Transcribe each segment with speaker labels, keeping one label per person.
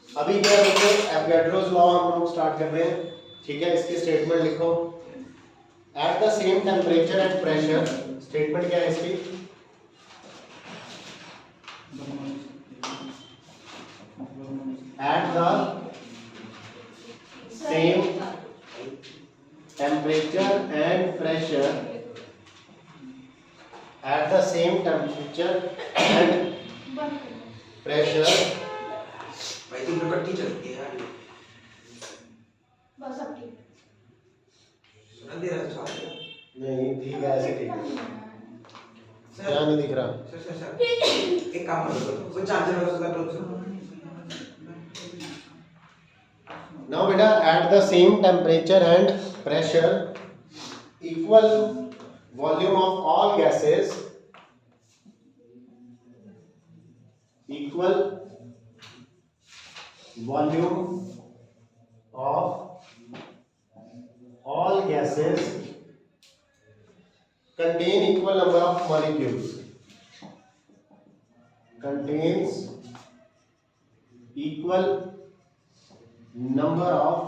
Speaker 1: अभी क्या देखो एवोगाड्रोस लॉ हम लोग स्टार्ट कर रहे हैं, ठीक है। इसकी स्टेटमेंट लिखो। Eight the same temperature and pressure, statement क्या है इसकी? Eight the same temperature and pressure, eight the same temperature and pressure,
Speaker 2: भाई तुम लोग कट्टी चलती है यार।
Speaker 3: बस अब ठीक
Speaker 2: सुना दे रहा है साथ में।
Speaker 1: नहीं ठीक है, ऐसे ठीक है। क्या नहीं दिख रहा?
Speaker 2: सर एक काम करो, वो चार्जर वाला उसका करो।
Speaker 1: नाउ बेटा eight the same temperature and pressure, equal volume of all gases, equal volume of all gases contain equal number of molecules, contains equal number of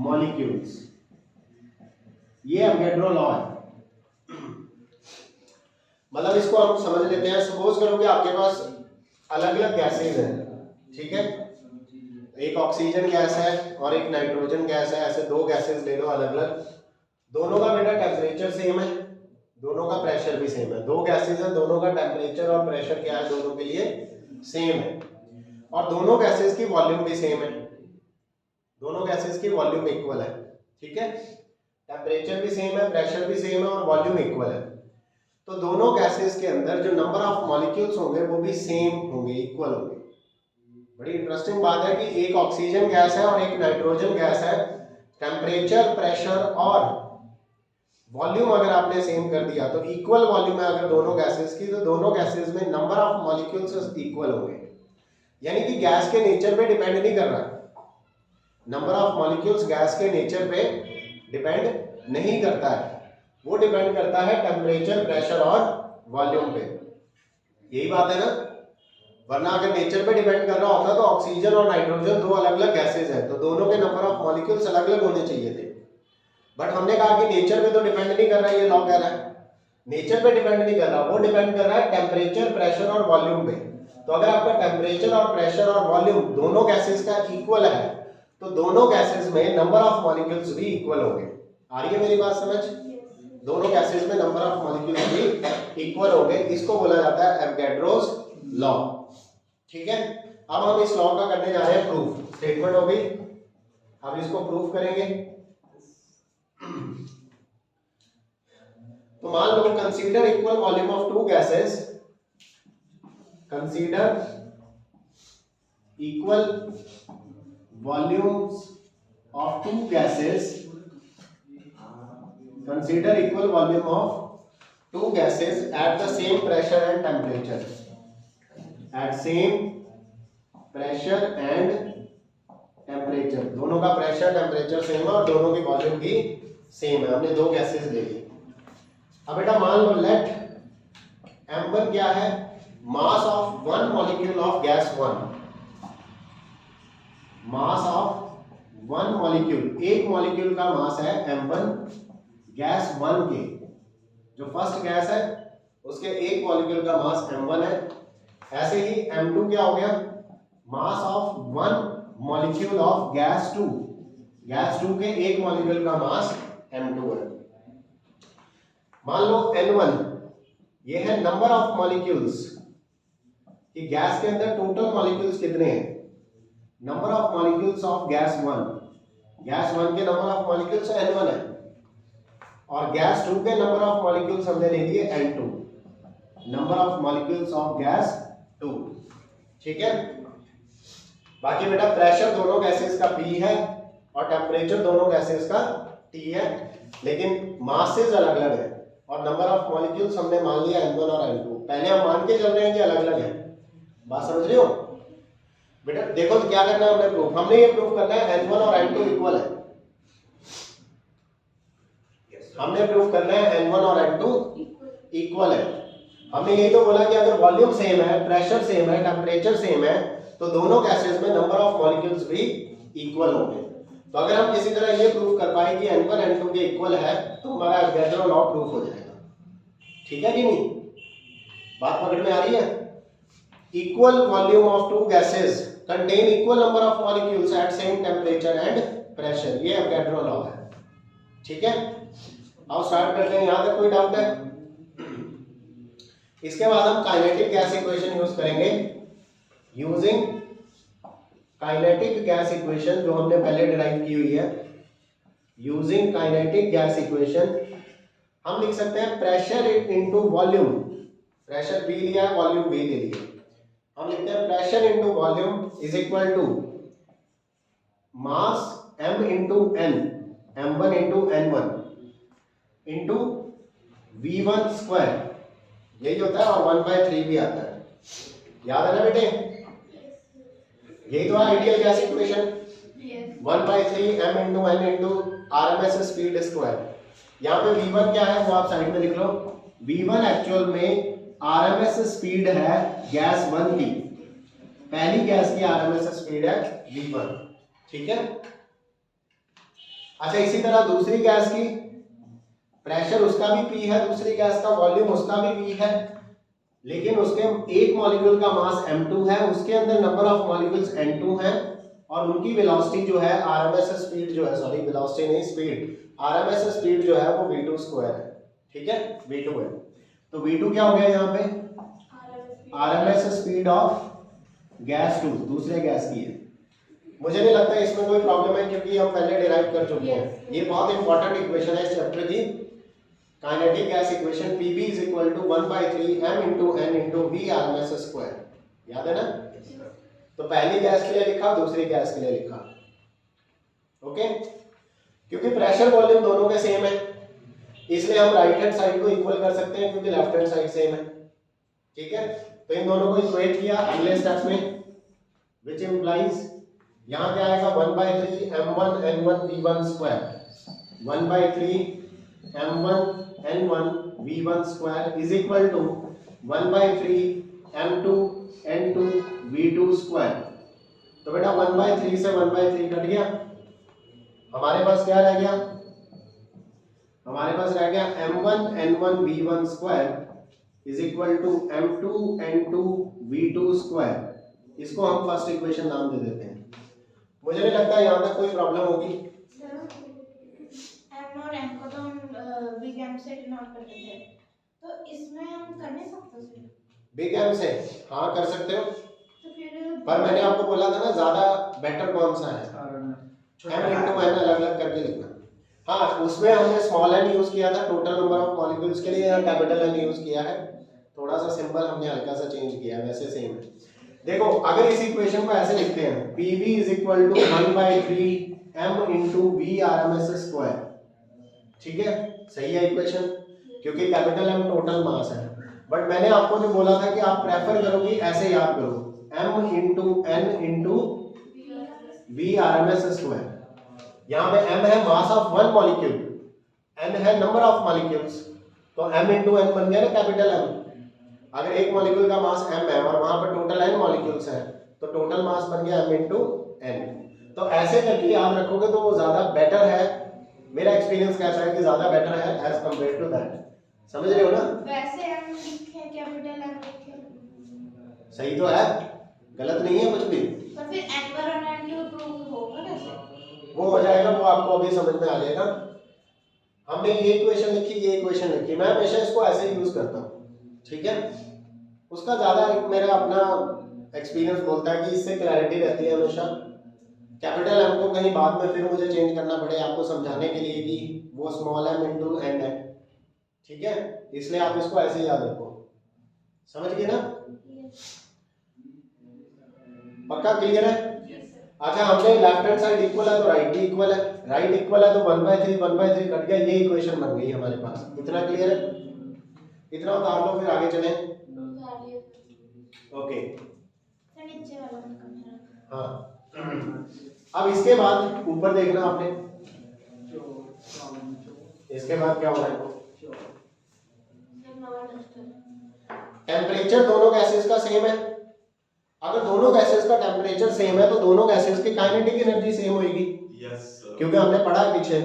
Speaker 1: molecules। ये एवोगाड्रो लॉ है। मतलब इसको हम समझ लेते हैं। सपोज करो कि आपके पास अलग अलग गैसेज हैं, ठीक है। एक ऑक्सीजन गैस है और एक नाइट्रोजन गैस है, ऐसे दो गैसेस ले लो अलग अलग। दोनों का बेटा टेम्परेचर सेम है, दोनों का प्रेशर भी सेम है। दो गैसेस हैं, दोनों का टेम्परेचर और प्रेशर क्या है, दोनों के लिए सेम है। और दोनों गैसेस की वॉल्यूम भी सेम है, दोनों गैसेस की वॉल्यूम इक्वल है, ठीक है। टेम्परेचर भी सेम है, प्रेशर भी सेम है और वॉल्यूम इक्वल है। तो दोनों गैसेस के अंदर जो नंबर ऑफ मॉलिक्यूल्स होंगे वो भी सेम होंगे, इक्वल होंगे। बड़ी इंटरेस्टिंग बात है कि एक ऑक्सीजन गैस है और एक नाइट्रोजन गैस है। टेम्परेचर, प्रेशर और वॉल्यूम अगर आपने सेम कर दिया तो इक्वल वॉल्यूम है अगर दोनों गैसेस की, तो दोनों गैसेस में नंबर ऑफ मॉलिक्यूल्स इक्वल होंगे। यानी कि गैस के नेचर पे डिपेंड नहीं कर रहा, नंबर ऑफ मॉलिक्यूल्स गैस के नेचर पे डिपेंड नहीं करता है, वो डिपेंड करता है टेम्परेचर, प्रेशर और वॉल्यूम पे। यही बात है ना। वरना अगर नेचर पे डिपेंड कर रहा होता तो ऑक्सीजन और नाइट्रोजन दो अलग अलग गैसेज हैं, तो दोनों के नंबर ऑफ मॉलिक्यूल्स अलग अलग होने चाहिए थे। बट हमने कहा कि नेचर पे तो डिपेंड नहीं कर रहा है, ये लॉ कह रहा है नेचर पे डिपेंड नहीं कर रहा, वो डिपेंड कर रहा है टेम्परेचर, प्रेशर और वॉल्यूम पे। तो अगर आपका टेम्परेचर और प्रेशर और वॉल्यूम दोनों गैसेज का इक्वल है तो दोनों गैसेज में नंबर ऑफ मॉलिक्यूल्स भी इक्वल होंगे। आ रही है मेरी बात समझ? दोनों गैसेज में नंबर ऑफ मॉलिक्यूल्स भी इक्वल होंगे। इसको बोला जाता है एवोगाड्रोस लॉ, ठीक है। अब हम इस लॉ का करने जा रहे हैं प्रूफ। स्टेटमेंट हो गई, अब इसको प्रूफ करेंगे। तो मान लो consider equal volume of two gases, consider equal volumes of two gases, consider equal volume of two gases at the same pressure and temperature, at same pressure and temperature. दोनों का प्रेशर, टेम्परेचर सेम है और दोनों की volume भी same है। हमने दो गैसेस ले ली। अब बेटा मान लो लेट m1 क्या है, mass of one molecule of gas 1, mass of one molecule, एक मॉलिक्यूल का मास है m1 गैस 1 के। जो फर्स्ट गैस है उसके एक मॉलिक्यूल का मास m1 है। ऐसे ही m2 क्या हो गया, mass of one molecule of gas 2, gas 2 के एक मॉलिक्यूल का मास m2 है। मान लो n1 ये है नंबर ऑफ मॉलिक्यूल्स कि गैस के अंदर टोटल मॉलिक्यूल्स कितने हैं, number of molecules of gas 1, gas 1 के नंबर ऑफ मॉलिक्यूल्स n1 है और गैस 2 के नंबर ऑफ मॉलिक्यूल्स हमने ले लिए n2, number of molecules of gas 2, ठीक है। बाकी बेटा प्रेशर दोनों गैसेस का P है और टेम्परेचर दोनों गैसेस का T है, लेकिन मासेस अलग अलग है और नंबर ऑफ मॉलिक्यूल्स हमने मान लिया n1 और n2। पहले हम मान के चल रहे हैं कि अलग अलग है, बात समझ रहे हो बेटा? देखो तो क्या करना है हमने प्रूफ, हमने ये प्रूफ करना है n1 और n2 इक्वल है। हमने प्रूफ करना है n1 और n2 इक्वल है। हमने यही तो बोला कि अगर वॉल्यूम सेम है, प्रेशर सेम है, टेम्परेचर सेम है, तो दोनों गैसेस में नंबर ऑफ मॉलिक्यूल्स भी इक्वल होंगे। तो अगर हम किसी तरह ये प्रूव कर पाए कि n1 n2 के इक्वल है तो हमारा एवोगैड्रो लॉ प्रूफ हो जाएगा। ठीक है कि नहीं? बात पकड़ में आ रही है? Equal volume of two gases contain equal number of molecules at same temperature and pressure, ये एवोगैड्रो लॉ है। ठीक है, आओ स्टार्ट करते हैं। यहां तक कोई डाउट है? इसके बाद हम काइनेटिक गैस इक्वेशन यूज करेंगे। यूजिंग काइनेटिक गैस इक्वेशन जो हमने पहले डिराइव की हुई है, यूजिंग काइनेटिक गैस इक्वेशन हम लिख सकते हैं pressure into volume. Pressure V लिया है, वॉल्यूम V ले लिया। हम लिखते हैं pressure into volume is equal to mass m into n, m1 into n1 into v1 square, यही होता है, और 1/3 भी आता है। याद है ना बेटे? यही तो है ideal gas equation. 1/3 m into n into RMS speed square. यहाँ पे v1 क्या है वो आप साइड में लिख लो। v1 एक्चुअल में RMS स्पीड है गैस 1 की, पहली गैस की RMS स्पीड है v1। ठीक है, अच्छा इसी तरह दूसरी गैस की प्रेशर उसका भी P है, दूसरी गैस का वॉल्यूम उसका भी V है, लेकिन उसके एक मॉलिक्यूल का मास m2 है, उसके अंदर नंबर ऑफ मॉलिक्यूल्स n2 हैं, और उनकी वेलोसिटी जो है RMS स्पीड जो है, सॉरी वेलोसिटी नहीं स्पीड, RMS स्पीड जो है वो v2 स्क्वायर है। ठीक है, v2 है। तो v2 क्या हो गया यहाँ पे? RMS स्पीड ऑफ गैस 2, दूसरे गैस की है। मुझे नहीं लगता इसमें कोई प्रॉब्लम है क्योंकि हम पहले डिराइव कर चुके हैं। ये बहुत इंपॉर्टेंट इक्वेशन है इस चैप्टर की, kinetic gas equation Pv is equal to 1/3 m into n into v RMS square. याद है ना? तो पहली गैस के लिए लिखा, दूसरी गैस के लिए लिखा। ओके, क्योंकि प्रेशर वॉल्यूम दोनों के सेम है इसलिए हम राइट हैंड साइड को इक्वल कर सकते हैं क्योंकि लेफ्ट हैंड साइड सेम है। ठीक है, तो इन दोनों को इक्वेट किया अगले स्टेप में, विच इंप्लाइज यहाँ क्या आएगा 1/3 m1 n1 v1 square, 1/3 m1 n1 v1 square is equal to 1/3 m2 n2 v2 square. तो बेटा 1/3 से 1/3 कट गया, हमारे पास क्या रह गया? हमारे पास रह गया m1 n1 v1 square is equal to m2 n2 v2 square. इसको हम फर्स्ट इक्वेशन नाम दे देते हैं। मुझे नहीं लगता यहाँ तक कोई प्रॉब्लम होगी।
Speaker 3: m और n को तो हम बिग m से डिनोट करते थे, तो इसमें हम कर नहीं सकते?
Speaker 1: बिग m से हाँ कर सकते हो,
Speaker 3: तो फिर
Speaker 1: पर मैंने आपको बोला था ना ज्यादा बेटर कौन सा है, m इनटू n अलग अलग करके लिखना। हाँ, उसमें हमने स्मॉल n यूज किया था टोटल नंबर ऑफ मॉलिक्यूल्स के लिए, यहाँ कैपिटल N यूज किया है, थोड़ा सा सिंबल हमने हल्का सा चेंज किया है, वैसे सेम है। देखो अगर इस इक्वेशन को ऐसे लिखते हैं Pv is equal to 1/3 m into v RMS square. ठीक है, सही है इक्वेशन, क्योंकि कैपिटल M टोटल मास है। बट मैंने आपको जो बोला था कि आप प्रेफर करोगे ऐसे याद करो, m into n into v RMS square. यहाँ पे m है mass of one molecule, n है नंबर ऑफ मॉलिक्यूल्स, तो m इनटू n बन गया ना कैपिटल M। अगर एक मॉलिक्यूल का मास m है और वहां पर टोटल n मॉलिक्यूल्स हैं तो टोटल मास बन गया m इनटू n। तो ऐसे करके याद रखोगे तो वो ज्यादा बेटर है, मेरा एक्सपीरियंस कहता है कि ज्यादा बेटर है एज कंपेयर टू दैट। समझ रहे हो ना?
Speaker 3: वैसे m लिखे कैपिटल M लिखे,
Speaker 1: सही तो है, गलत नहीं है कुछ भी।
Speaker 3: तो फिर n1 और n2 प्रूव होगा कैसे?
Speaker 1: वो हो जाएगा, वो आपको अभी समझ में आ जाएगा। हमने ये इक्वेशन लिखी, ये इक्वेशन लिखी, मैं हमेशा इसको ऐसे ही यूज करता हूँ। ठीक है, उसका ज्यादा मेरा अपना एक्सपीरियंस बोलता है कि इससे क्लैरिटी रहती है हमेशा। कैपिटल M को कहीं बाद में फिर मुझे चेंज करना पड़े आपको समझाने के लिए कि वो स्मॉल m इनटू n है। ठीक है, इसलिए आप इसको ऐसे ही याद रखो। समझ गए ना? पक्का क्लियर है? अच्छा, हमने लेफ्ट हैंड साइड इक्वल है तो राइट भी इक्वल है, राइट इक्वल है तो 1/3 कट गया, ये इक्वेशन बन गई हमारे पास। इतना क्लियर है? इतना उतार लो फिर आगे चलें। ओके,
Speaker 3: नीचे वाला निकालना।
Speaker 1: हाँ अब इसके बाद ऊपर देखना आपने, इसके बाद क्या होना है? टेम्परेचर दोनों गैसेस का सेम है। अगर दोनों गैसेस का टेम्परेचर सेम है तो दोनों गैसेस की काइनेटिक एनर्जी सेम होगी।
Speaker 2: Yes sir.
Speaker 1: क्योंकि हमने पढ़ा है पीछे,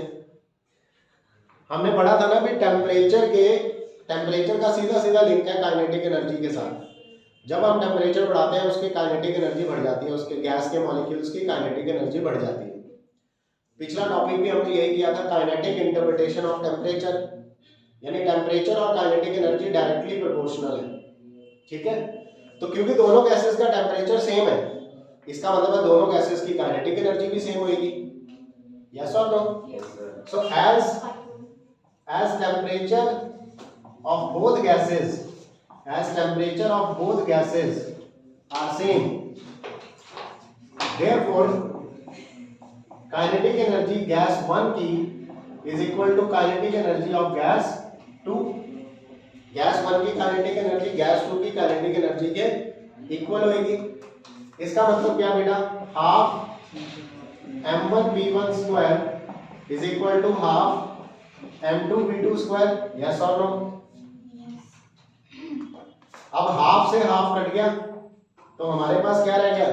Speaker 1: हमने पढ़ा था ना भी टेम्परेचर का सीधा सीधा लिंक है काइनेटिक एनर्जी के साथ। जब हम टेम्परेचर बढ़ाते हैं उसकी काइनेटिक एनर्जी बढ़ जाती है, उसके गैस के मॉलिक्यूल्स की काइनेटिक एनर्जी बढ़ जाती है। पिछला टॉपिक भी हमने यही किया था, काइनेटिक इंटरप्रिटेशन ऑफ टेम्परेचर, यानी टेम्परेचर और काइनेटिक एनर्जी डायरेक्टली प्रोपोर्शनल है। ठीक है, तो क्योंकि दोनों गैसेस का टेम्परेचर सेम है, इसका मतलब है दोनों गैसेस की काइनेटिक एनर्जी भी सेम होगी। यस और no?
Speaker 2: Yes sir.
Speaker 1: So as temperature of both gases are same, therefore kinetic energy gas 1 की is equal to kinetic energy of gas 2। Gas 1 की काइनेटिक एनर्जी गैस 2 की kinetic energy के equal होगी। इसका मतलब क्या बेटा, half m1v1 square is equal to half m2v2 square. Yes और नो? अब हाफ से हाफ कट गया तो हमारे पास क्या रह गया,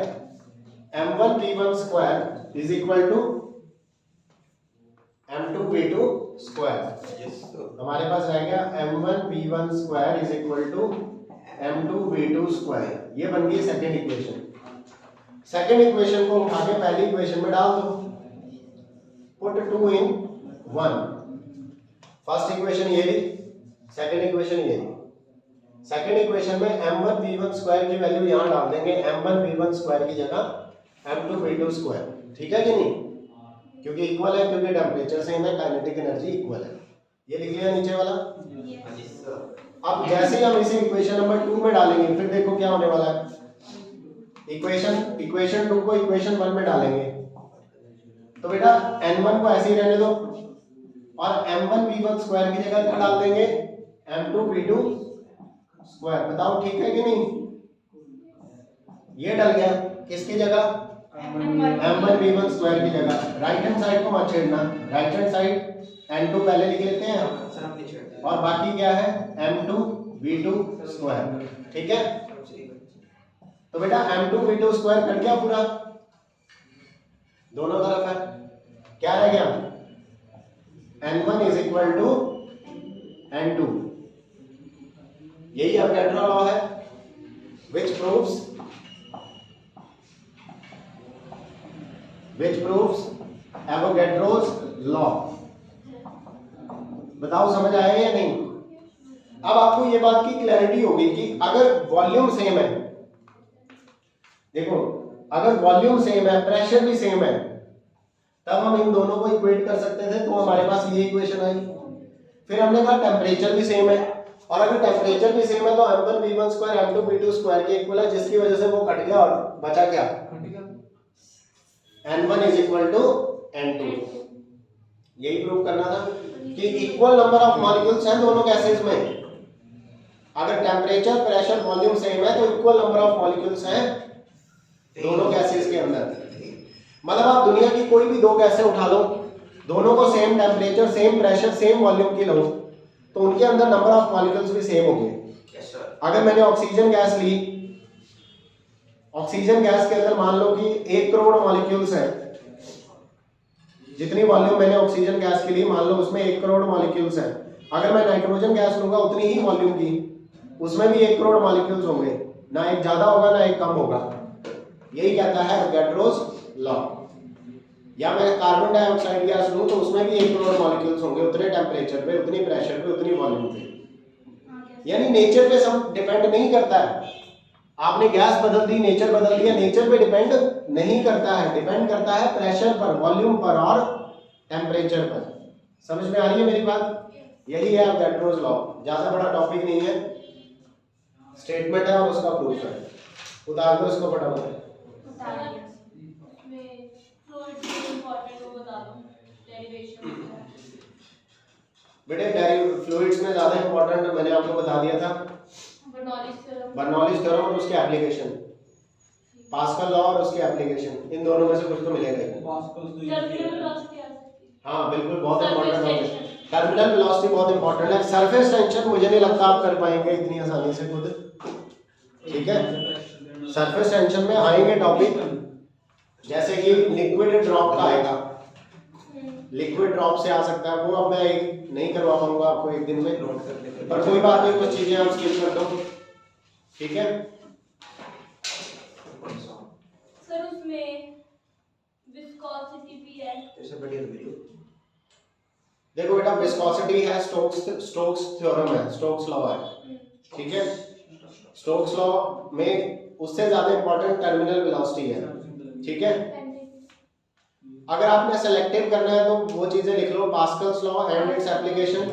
Speaker 1: m1v1 square is equal to m2v2 square.
Speaker 2: Yes sir.
Speaker 1: हमारे पास रह गया m1v1 square is equal to m2v2 square. ये बन गई सेकंड इक्वेशन। सेकंड इक्वेशन को उठा के पहली इक्वेशन में डाल दो, पुट 2 in 1। फर्स्ट इक्वेशन ये ली, सेकंड इक्वेशन ये ली। सेकंड इक्वेशन में m1v1 स्क्वायर की वैल्यू यहां डाल देंगे, m1v1 स्क्वायर की जगह m2v2 स्क्वायर। ठीक है कि नहीं? क्योंकि इक्वल है, क्योंकि टेम्परेचर सेम है, काइनेटिक एनर्जी इक्वल है। ये लिख लिया नीचे वाला।
Speaker 2: हाँ जी सर।
Speaker 1: अब जैसे ही हम इसे इक्वेशन नंबर 2 में डालेंगे, फिर देखो क्या होने वाला है। इक्वेशन 2 को इक्वेशन 1 में डालेंगे तो बेटा n1 को ऐसे ही रहने दो और m1v1 स्क्वायर की जगह क्या डाल देंगे, m2v2 स्क्वायर। बताओ ठीक है कि नहीं? ये डल गया किसकी जगह, m1v1 स्क्वायर की जगह। राइट हैंड साइड को मत छेड़ना, राइट हैंड साइड n2 पहले लिख लेते हैं
Speaker 2: सर आप नहीं छेड़ते।
Speaker 1: और बाकी क्या है, m2v2 स्क्वायर। ठीक है, तो बेटा m2v2 स्क्वायर कट गया पूरा, दोनों तरफ है। क्या रह गया, n1 is equal to n2। यही अवोगाड्रो लॉ है, which proves Avogadro's law। बताओ समझ आया या नहीं? अब आपको ये बात की क्लैरिटी होगी कि अगर वॉल्यूम सेम है, देखो अगर वॉल्यूम सेम है, प्रेशर भी सेम है, तब हम इन दोनों को इक्वेट कर सकते थे, तो हमारे पास ये इक्वेशन आई। फिर हमने कहा टेम्परेचर भी सेम है, और अगर टेम्परेचर भी सेम है तो m1v1 स्क्वायर m2v2 स्क्वायर के इक्वल है, जिसकी वजह से वो कट गया और बचा क्या, n1 is equal to n2। यही प्रूव करना था कि इक्वल नंबर ऑफ मॉलिक्यूल्स हैं दोनों गैसेस में। अगर टेम्परेचर, प्रेशर, वॉल्यूम सेम है तो इक्वल नंबर ऑफ मॉलिक्यूल्स हैं दोनों गैसेस के अंदर। मतलब आप दुनिया की कोई भी दो गैसें उठा लो, दोनों को same temperature, same pressure, same volume की लो, तो उनके अंदर नंबर ऑफ मॉलिक्यूल्स भी सेम होंगे।
Speaker 2: Yes sir.
Speaker 1: अगर मैंने ऑक्सीजन गैस ली, ऑक्सीजन गैस के अंदर मान लो कि 1 करोड़ मॉलिक्यूल्स हैं, जितनी वॉल्यूम मैंने ऑक्सीजन गैस के लिए मान लो उसमें 1 करोड़ मॉलिक्यूल्स हैं। अगर मैं नाइट्रोजन गैस लूंगा उतनी ही वॉल्यूम की, उसमें भी 1 करोड़ मॉलिक्यूल्स होंगे, ना एक ज्यादा होगा ना एक कम होगा। यही कहता है एवोगाड्रोस लॉ। या मैं कार्बन डाइऑक्साइड गैस लूं तो उसमें भी 1 करोड़ मॉलिक्यूल्स होंगे, उतने टेम्परेचर पे, उतनी प्रेशर पे, उतनी वॉल्यूम पे। यानी नेचर पे सब डिपेंड नहीं करता है। आपने गैस बदल दी, नेचर बदल दिया, नेचर पे डिपेंड नहीं करता है, डिपेंड करता है प्रेशर पर, वॉल्यूम पर और टेम्परेचर पर। समझ में आ रही है मेरी बात? यही है एवोगाड्रोस लॉ। ज्यादा बड़ा टॉपिक नहीं है, स्टेटमेंट है और उसका प्रूफ है। उतार दो इसको फटाफट। बेटे फ्लूइड्स में ज्यादा इंपॉर्टेंट मैंने आपको बता दिया था बर्नौलीज थ्योरम और उसके एप्लीकेशन, पास्कल लॉ और उसके एप्लीकेशन, इन दोनों में से कुछ तो मिलेगा ही। हाँ बिल्कुल, बहुत
Speaker 3: Surface
Speaker 1: इंपॉर्टेंट है।
Speaker 3: tension।
Speaker 1: टर्मिनल वेलोसिटी बहुत इंपॉर्टेंट है। सरफेस टेंशन मुझे नहीं लगता आप कर पाएंगे इतनी आसानी से खुद, ठीक है। सरफेस टेंशन में आएंगे टॉपिक, जैसे कि लिक्विड ड्रॉप का आएगा, लिक्विड ड्रॉप से आ सकता है वो, अब मैं नहीं करवा पाऊंगा आपको एक दिन में,
Speaker 2: नोट कर लेते हैं।
Speaker 1: पर कोई बात नहीं, कुछ चीजें आप स्किप कर दो, ठीक है।
Speaker 3: सर उसमें विस्कोसिटी भी है।
Speaker 2: ऐसे बढ़िया वीडियो।
Speaker 1: देखो बेटा, विस्कोसिटी है, स्टोक्स थ्योरम है, स्टोक्स लॉ है, ठीक है। स्टोक्स लॉ में उससे ज्यादा इंपॉर्टेंट टर्मिनल वेलोसिटी है, ठीक है। अगर आपने सेलेक्टिव करना है तो वो चीजें लिख लो, Pascal's law and its application,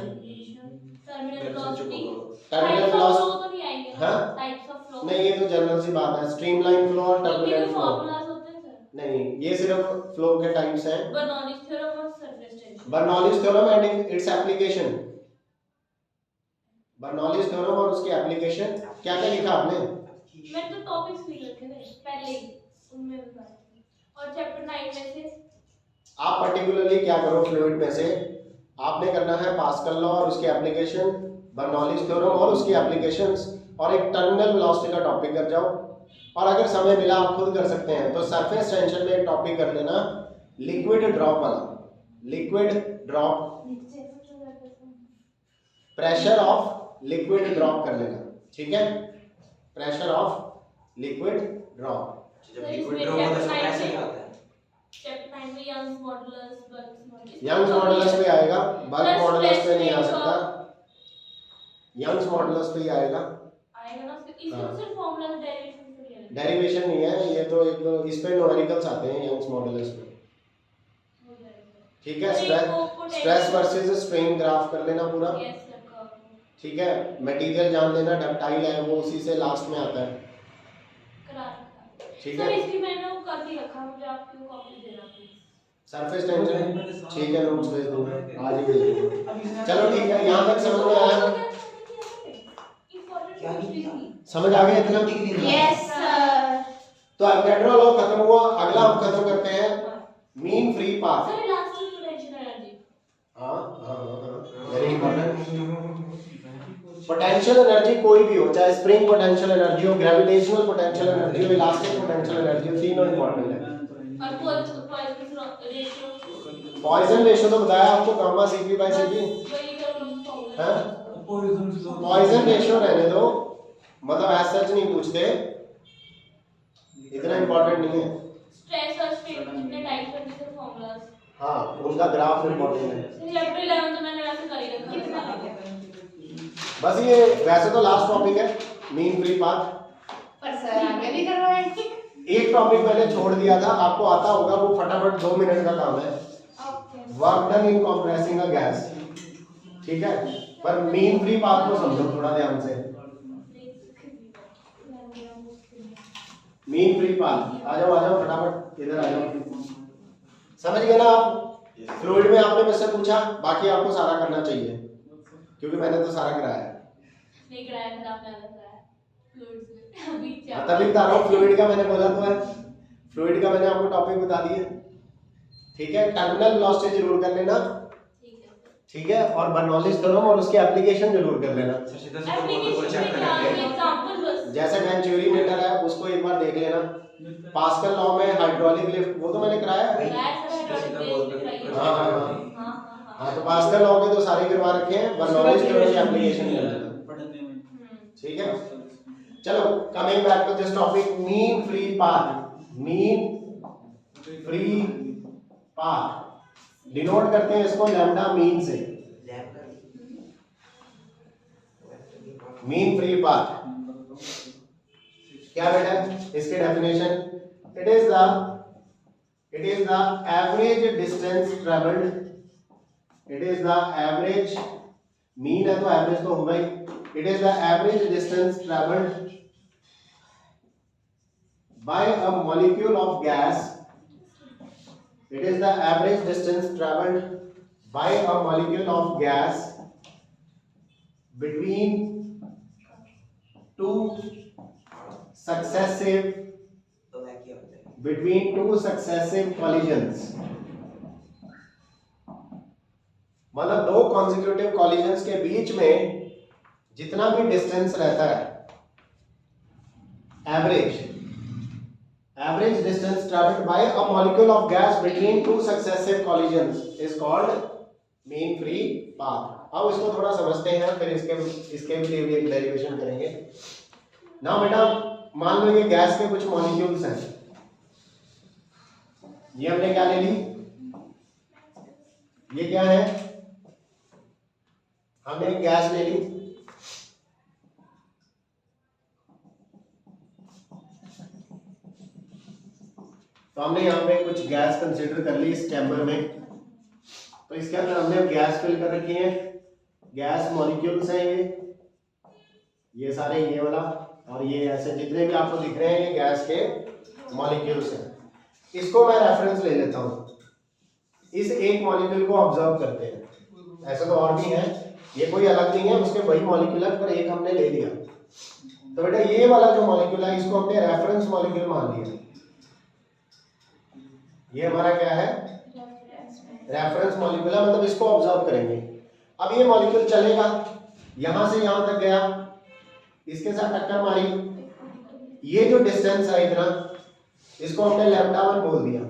Speaker 3: terminal velocity,
Speaker 1: terminal
Speaker 3: types of
Speaker 1: velocity.
Speaker 3: Flow तो नहीं आएंगे ना,
Speaker 1: हाँ?
Speaker 3: टाइप्स ऑफ फ्लो
Speaker 1: नहीं, ये तो जनरल सी बात है, स्ट्रीमलाइन फ्लो और
Speaker 3: इनके भी
Speaker 1: टर्बुलेंट फ्लो।
Speaker 3: फॉर्मूलाज होते हैं सर,
Speaker 1: नहीं, ये सिर्फ फ्लो के टाइप्स हैं।
Speaker 3: बर्नौलीज थ्योरम और surface tension.
Speaker 1: Bernoulli's theorem and its application, Bernoulli's theorem और उसकी एप्लीकेशन। क्या क्या लिखा आपने?
Speaker 3: मैंने तो टॉपिक्स लिख रखे थे पहले ही, उनमें भी बात की। और चैप्टर 9 में से
Speaker 1: आप पर्टिकुलरली क्या करो, फ्लूइड में से आपने करना है पास्कल लॉ और उसकी एप्लीकेशन, बर्नौलीज थ्योरम और उसकी एप्लीकेशंस, और एक टर्मिनल वेलोसिटी का टॉपिक कर जाओ। और अगर समय मिला आप खुद कर सकते हैं तो सरफेस टेंशन में एक टॉपिक कर लेना, लिक्विड ड्रॉप वाला, liquid drop, pressure of liquid drop कर लेना, ठीक है। Pressure of liquid drop.
Speaker 2: जब लिक्विड ड्रॉप होता है तो ऐसे ही आता है।
Speaker 3: चैप्टर 9 में Young's modulus, bulk modulus,
Speaker 1: Young's modulus पे आएगा, बल्क मॉडुलस पे नहीं आ सकता, यंग्स मॉडुलस पे ही आएगा
Speaker 3: ना। इसमें सिर्फ फॉर्मूला डेरिवेशन से लिया है।
Speaker 1: डेरिवेशन नहीं है ये तो, एक इस पे न्यूमेरिकल्स आते हैं यंग्स मॉडुलस में, ठीक है। स्ट्रेस वर्सेस स्ट्रेन ग्राफ कर लेना पूरा,
Speaker 3: यस सर का।
Speaker 1: ठीक है। मटेरियल जान लेना, डक्टाइल है वो, उसी से लास्ट में आता है,
Speaker 3: करा
Speaker 1: ठीक
Speaker 3: सर,
Speaker 1: है।
Speaker 3: इसकी मैंने वो कर ही रखा, मुझे आपकी कॉपी देना प्लीज।
Speaker 1: सरफेस टेंशन, ठीक है, नोट्स भेज दूंगा, आज ही भेज दूंगा। चलो ठीक है, यहाँ तक समझ में आया? समझ आ गया इतना?
Speaker 3: Yes sir.
Speaker 1: तो एवोगैड्रो लॉ खत्म हुआ, अगला हम खत्म करते हैं mean free path.
Speaker 3: Sir elastic potential energy.
Speaker 1: हाँ, वेरी इंपॉर्टेंट। पोटेंशियल एनर्जी कोई भी हो, चाहे स्प्रिंग पोटेंशियल एनर्जी हो, ग्रेविटेशनल पोटेंशियल एनर्जी हो, इलास्टिक पोटेंशियल एनर्जी हो, तीनों इंपॉर्टेंट है।
Speaker 3: और पॉइसन रेशियो,
Speaker 1: पॉइजन रेशियो तो बताया आपको, गामा सीपी बाय सीपी।
Speaker 3: वही करो फॉर्मूला।
Speaker 1: हैं? पॉइजन रेशियो रहने दो, मतलब ऐसा सच नहीं पूछते, इतना इंपॉर्टेंट नहीं है।
Speaker 3: स्ट्रेस और स्ट्रेन कितने टाइप्स हैं, इसके फॉर्मूलाज।
Speaker 1: हाँ, उनका ग्राफ इंपॉर्टेंट है।
Speaker 3: चैप्टर 11 तो मैंने वैसे कर ही रखा है। कितना लगे?
Speaker 1: बस ये वैसे तो लास्ट टॉपिक है मीन फ्री पाथ,
Speaker 3: पर सर आगे भी करवाएंगे।
Speaker 1: एक टॉपिक मैंने छोड़ दिया था, आपको आता होगा, वो फटाफट 2 मिनट का काम है,
Speaker 3: okay.
Speaker 1: Work done in compressing a gas, ठीक है। पर मीन फ्री पाथ को समझो थोड़ा ध्यान से। मीन फ्री पाथ, आ जाओ फटाफट, इधर आ जाओ। समझ गए ना आप? फ्लूइड में आपने मुझसे पूछा, बाकी आपको सारा करना चाहिए क्योंकि मैंने तो सारा कराया है।
Speaker 3: नहीं कराया था आपने, अलग कराया फ्लूइड्स में अभी क्या।
Speaker 1: तभी बता रहा हूँ, फ्लूइड का मैंने बोला तो है, फ्लूइड का मैंने आपको टॉपिक बता दिया, ठीक है। टर्मिनल वेलोसिटी जरूर कर लेना, ठीक है। और बर्नौलीज थ्योरम और उसकी एप्लीकेशन जरूर कर लेना।
Speaker 3: एप्लीकेशन में क्या है, एग्जांपल बस।
Speaker 1: जैसे वेंचुरी मीटर है उसको एक बार देख लेना, पास्कल लॉ में हाइड्रोलिक लिफ्ट वो तो मैंने कराया है। हाँ, तो पास्कल लॉ के तो सारे करवा रखे हैं, बर्नौलीज थ्योरम की एप्लीकेशन कर लेना, ठीक है। चलो coming back to this topic, mean free path. Mean free path denote करते हैं इसको लैम्डा मीन से। मीन फ्री पाथ क्या बेटा, इसकी definition, it is the average distance travelled, it is the average, mean है तो एवरेज तो होगा ही, it is the average distance travelled by a molecule of gas, it is the average distance traveled by a molecule of gas between two successive collisions, मतलब दो consecutive collisions के बीच में जितना भी डिस्टेंस रहता है, average distance travelled bye a molecule of gas between two successive collisions is called mean free path. अब इसको थोड़ा समझते हैं, फिर इसके लिए भी एक डेरिवेशन करेंगे ना। बेटा मान लो ये गैस के कुछ मॉलिक्यूल्स हैं, ये हमने क्या ले ली, ये क्या है, हमने एक गैस ले ली, तो हमने यहाँ पे कुछ गैस कंसीडर कर ली इस चैम्बर में। तो इसके अंदर हमने गैस फिल कर रखी है, गैस मॉलिक्यूल्स हैं ये सारे, ये वाला और ये ऐसे जितने भी आपको दिख रहे हैं ये गैस के मॉलिक्यूल्स हैं। इसको मैं रेफरेंस ले लेता हूँ, इस एक मॉलिक्यूल को ऑब्जर्व करते हैं। ऐसे तो और भी हैं, ये कोई अलग नहीं है, उसके वही मॉलिक्यूल है, पर एक हमने ले लिया। तो बेटा ये वाला जो मॉलिक्यूल है इसको हमने रेफरेंस मॉलिक्यूल मान लिया। ये हमारा क्या है, रेफरेंस मॉलिक्यूल है, मतलब इसको ऑब्जर्व करेंगे। अब ये मॉलिक्यूल चलेगा, यहां से यहां तक गया, इसके साथ टक्कर मारी, ये जो डिस्टेंस है इतना, इसको हमने λ1 बोल दिया।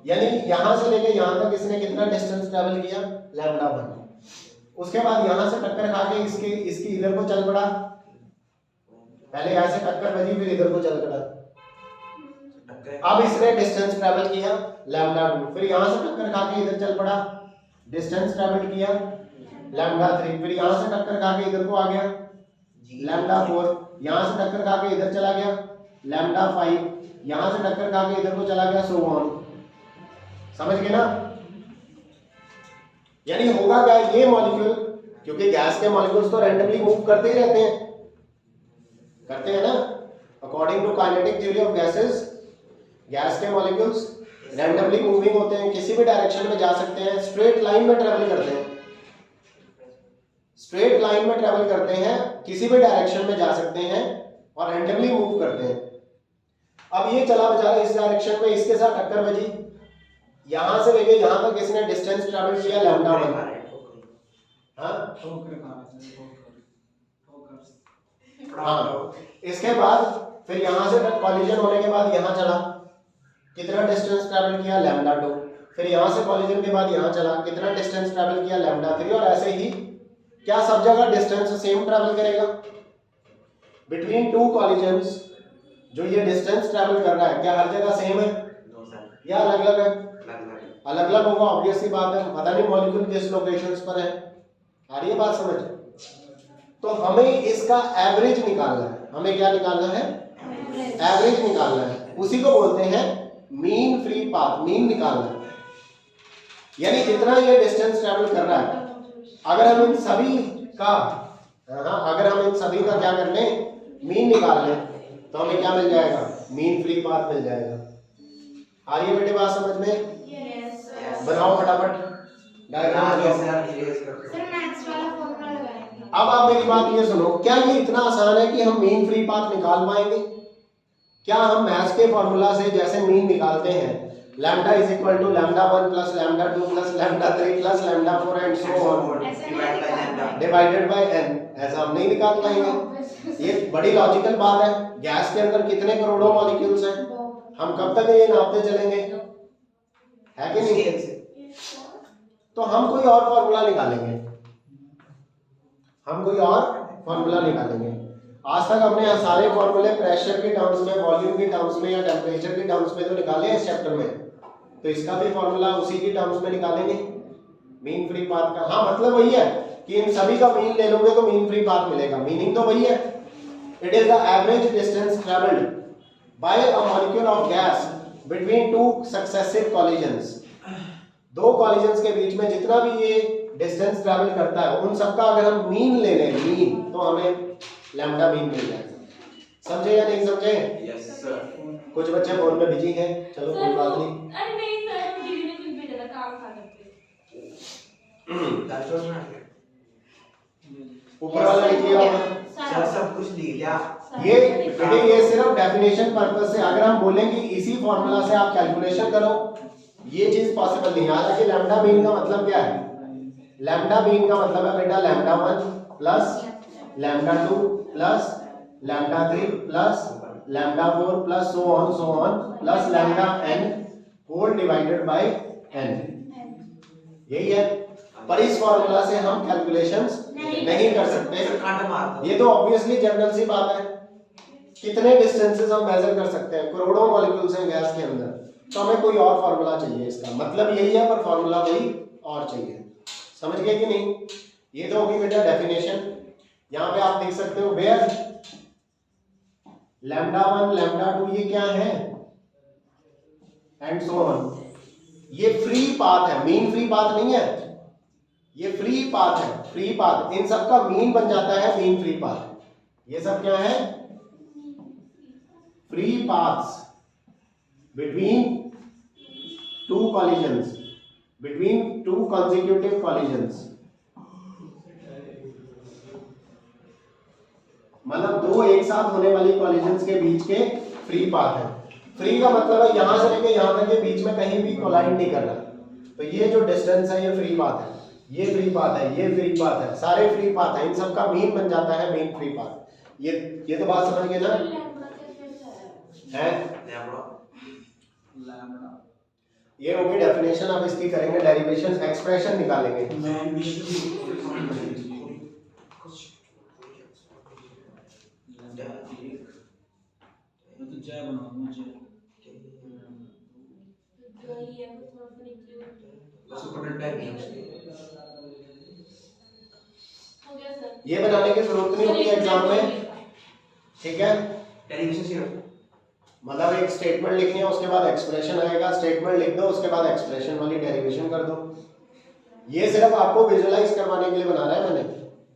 Speaker 1: यानी यहां से लेके यहां तक इसने कितना डिस्टेंस ट्रेवल किया, λ1। उसके बाद यहां से टक्कर खा के इसकी इधर को चल पड़ा, पहले यहां से टक्कर बजी फिर इधर को चल पड़ा। अब इसने डिस्टेंस ट्रेवल किया λ2, फिर यहां से टक्कर खा के इधर चल पड़ा, डिस्टेंस ट्रेवल किया λ3, फिर यहां से टक्कर खा के इधर को आ गया λ4, यहां से टक्कर खा के इधर चला गया λ5, यहां से टक्कर खा के इधर को चला गया, सो ऑन। समझ गए ना? यानी होगा क्या, ये मॉलिक्यूल, क्योंकि गैस के मॉलिक्यूल्स तो रैंडमली मूव करते ही रहते हैं ना, according to kinetic theory of gases, gas के मॉलिक्यूल्स रैंडमली मूविंग होते हैं, किसी भी डायरेक्शन में जा सकते हैं, स्ट्रेट लाइन में ट्रेवल करते हैं, स्ट्रेट लाइन में ट्रेवल करते हैं, किसी भी डायरेक्शन में जा सकते हैं और रैंडमली मूव करते हैं। अब ये चला बेचारा इस डायरेक्शन में, इसके साथ टक्कर बजी, यहां से लेके यहां तक इसने डिस्टेंस ट्रेवल किया λ1। हाँ, इसके बाद फिर यहां से कॉलिजन होने के बाद यहां चला, कितना डिस्टेंस ट्रेवल किया λ2, फिर यहां से कॉलिजन के बाद यहां चला, कितना डिस्टेंस ट्रेवल किया λ3, और ऐसे ही क्या सब जगह डिस्टेंस सेम ट्रेवल करेगा बिटवीन टू कॉलिजन्स। जो ये डिस्टेंस ट्रेवल कर रहा है क्या हर जगह सेम है या अलग अलग है? अलग अलग होगा, ऑब्वियस सी बात है, पता नहीं मॉलिक्यूल किस लोकेशंस पर है। आ रही है बात समझ? तो हमें इसका एवरेज निकालना है, हमें क्या निकालना है, एवरेज निकालना है, उसी को बोलते हैं मीन फ्री पाथ, मीन निकालना है। यानी जितना ये डिस्टेंस ट्रेवल कर रहा है, अगर हम इन सभी का क्या कर लें, मीन निकाल लें, तो हमें क्या मिल जाएगा, मीन फ्री पाथ मिल जाएगा। आ रही है बेटे बात समझ में? बनाओ फटाफट डायग्राम। अब आप मेरी बात ये सुनो, क्या ये इतना आसान है कि हम मीन फ्री पाथ निकाल पाएंगे? क्या हम मैथ्स के फॉर्मूला से जैसे मीन निकालते हैं, lambda is equal to λ1 plus λ2 plus λ3 plus λ4 and so on divided by n, ऐसा हम नहीं निकाल पाएंगे। ये बड़ी लॉजिकल बात है। गैस के अंदर कितने करोड़ों मॉलिक्यूल्स हैं, हम कब तक ये नापते चलेंगे, है कि नहीं? तो हम कोई और फॉर्मूला निकालेंगे, आज तक हमने सारे फॉर्मूले प्रेशर के टर्म्स में, वॉल्यूम के टर्म्स में या टेम्परेचर के टर्म्स में तो निकाले हैं इस चैप्टर में, तो इसका भी फॉर्मूला उसी के टर्म्स में निकालेंगे, मीन फ्री पाथ का। हाँ, मतलब वही है कि इन सभी का मीन ले लोगे तो मीन फ्री पाथ मिलेगा, मीनिंग तो वही है। It is the average distance travelled by a molecule of gas between two successive collisions. दो कॉलिजन्स के बीच में जितना भी ये डिस्टेंस ट्रेवल करता है, उन सबका अगर हम मीन ले लें, मीन, तो हमें लैम्डा मीन मिल जाएगा। समझे या नहीं समझे?
Speaker 2: Yes sir.
Speaker 1: कुछ बच्चे फोन पे बिजी हैं, चलो कोई बात नहीं।
Speaker 4: अरे नहीं सर, दीदी ने कुछ भेजा था, काम था करते।
Speaker 1: ऊपर वाला लिख लिया होगा
Speaker 2: सर, सब कुछ लिख लिया।
Speaker 1: ये सिर्फ डेफिनेशन पर्पस से, अगर हम बोलें कि इसी फॉर्मूला से आप कैलकुलेशन करो, ये चीज पॉसिबल नहीं है। हालांकि लैम्डा मीन का मतलब क्या है, लैम्डा मीन का मतलब है बेटा lambda 1 plus lambda 2 plus lambda 3 plus lambda 4 plus so on plus lambda n whole divided by n। यही है, पर इस फॉर्मूला से हम कैलकुलेशंस नहीं कर सकते।
Speaker 2: कांटा मार
Speaker 1: ये तो ऑब्वियसली जनरल सी बात है, कितने डिस्टेंसेस हम मेजर कर सकते हैं, करोड़ों मॉलिक्यूल्स हैं गैस के अंदर, तो हमें कोई और फार्मूला चाहिए। इसका मतलब यही है, पर फार्मूला वही और चाहिए। समझ गए कि नहीं? ये तो होगी बेटा डेफिनेशन। यहाँ पे आप देख सकते हो वेयर लैम्डा 1 लैम्डा 2 ये क्या है एंड सो ऑन। ये फ्री पाथ है, मीन फ्री पाथ नहीं है, ये फ्री पाथ है, फ्री पाथ। इन सब का मीन बन जाता है मीन फ्री पाथ। ये सब क्या है? Free paths between two collisions, between two consecutive collisions। मतलब दो एक साथ होने वाली कॉलिजन्स के बीच के फ्री पाथ है। फ्री का मतलब है यहां से लेके यहां तक के बीच में कहीं भी कोलाइड नहीं कर रहा। तो ये जो डिस्टेंस है ये फ्री पाथ है, ये फ्री पाथ है, ये फ्री पाथ है, सारे फ्री पाथ है। इन सब का मीन बन जाता है मीन फ्री पाथ। ये तो बात समझ गए ना? है ये होगी डेफिनेशन। अब इसकी करेंगे डेरिवेशन, एक्सप्रेशन निकालेंगे। ये बनाने की जरूरत नहीं होती एग्जाम में, ठीक है?
Speaker 2: डेरिवेशन सिर्फ
Speaker 1: मतलब एक स्टेटमेंट लिखनी है, उसके बाद एक्सप्रेशन आएगा, स्टेटमेंट लिख दो, उसके बाद एक्सप्रेशन वाली डेरिवेशन कर दो। ये सिर्फ आपको विजुअलाइज करवाने के लिए बना रहा है मैंने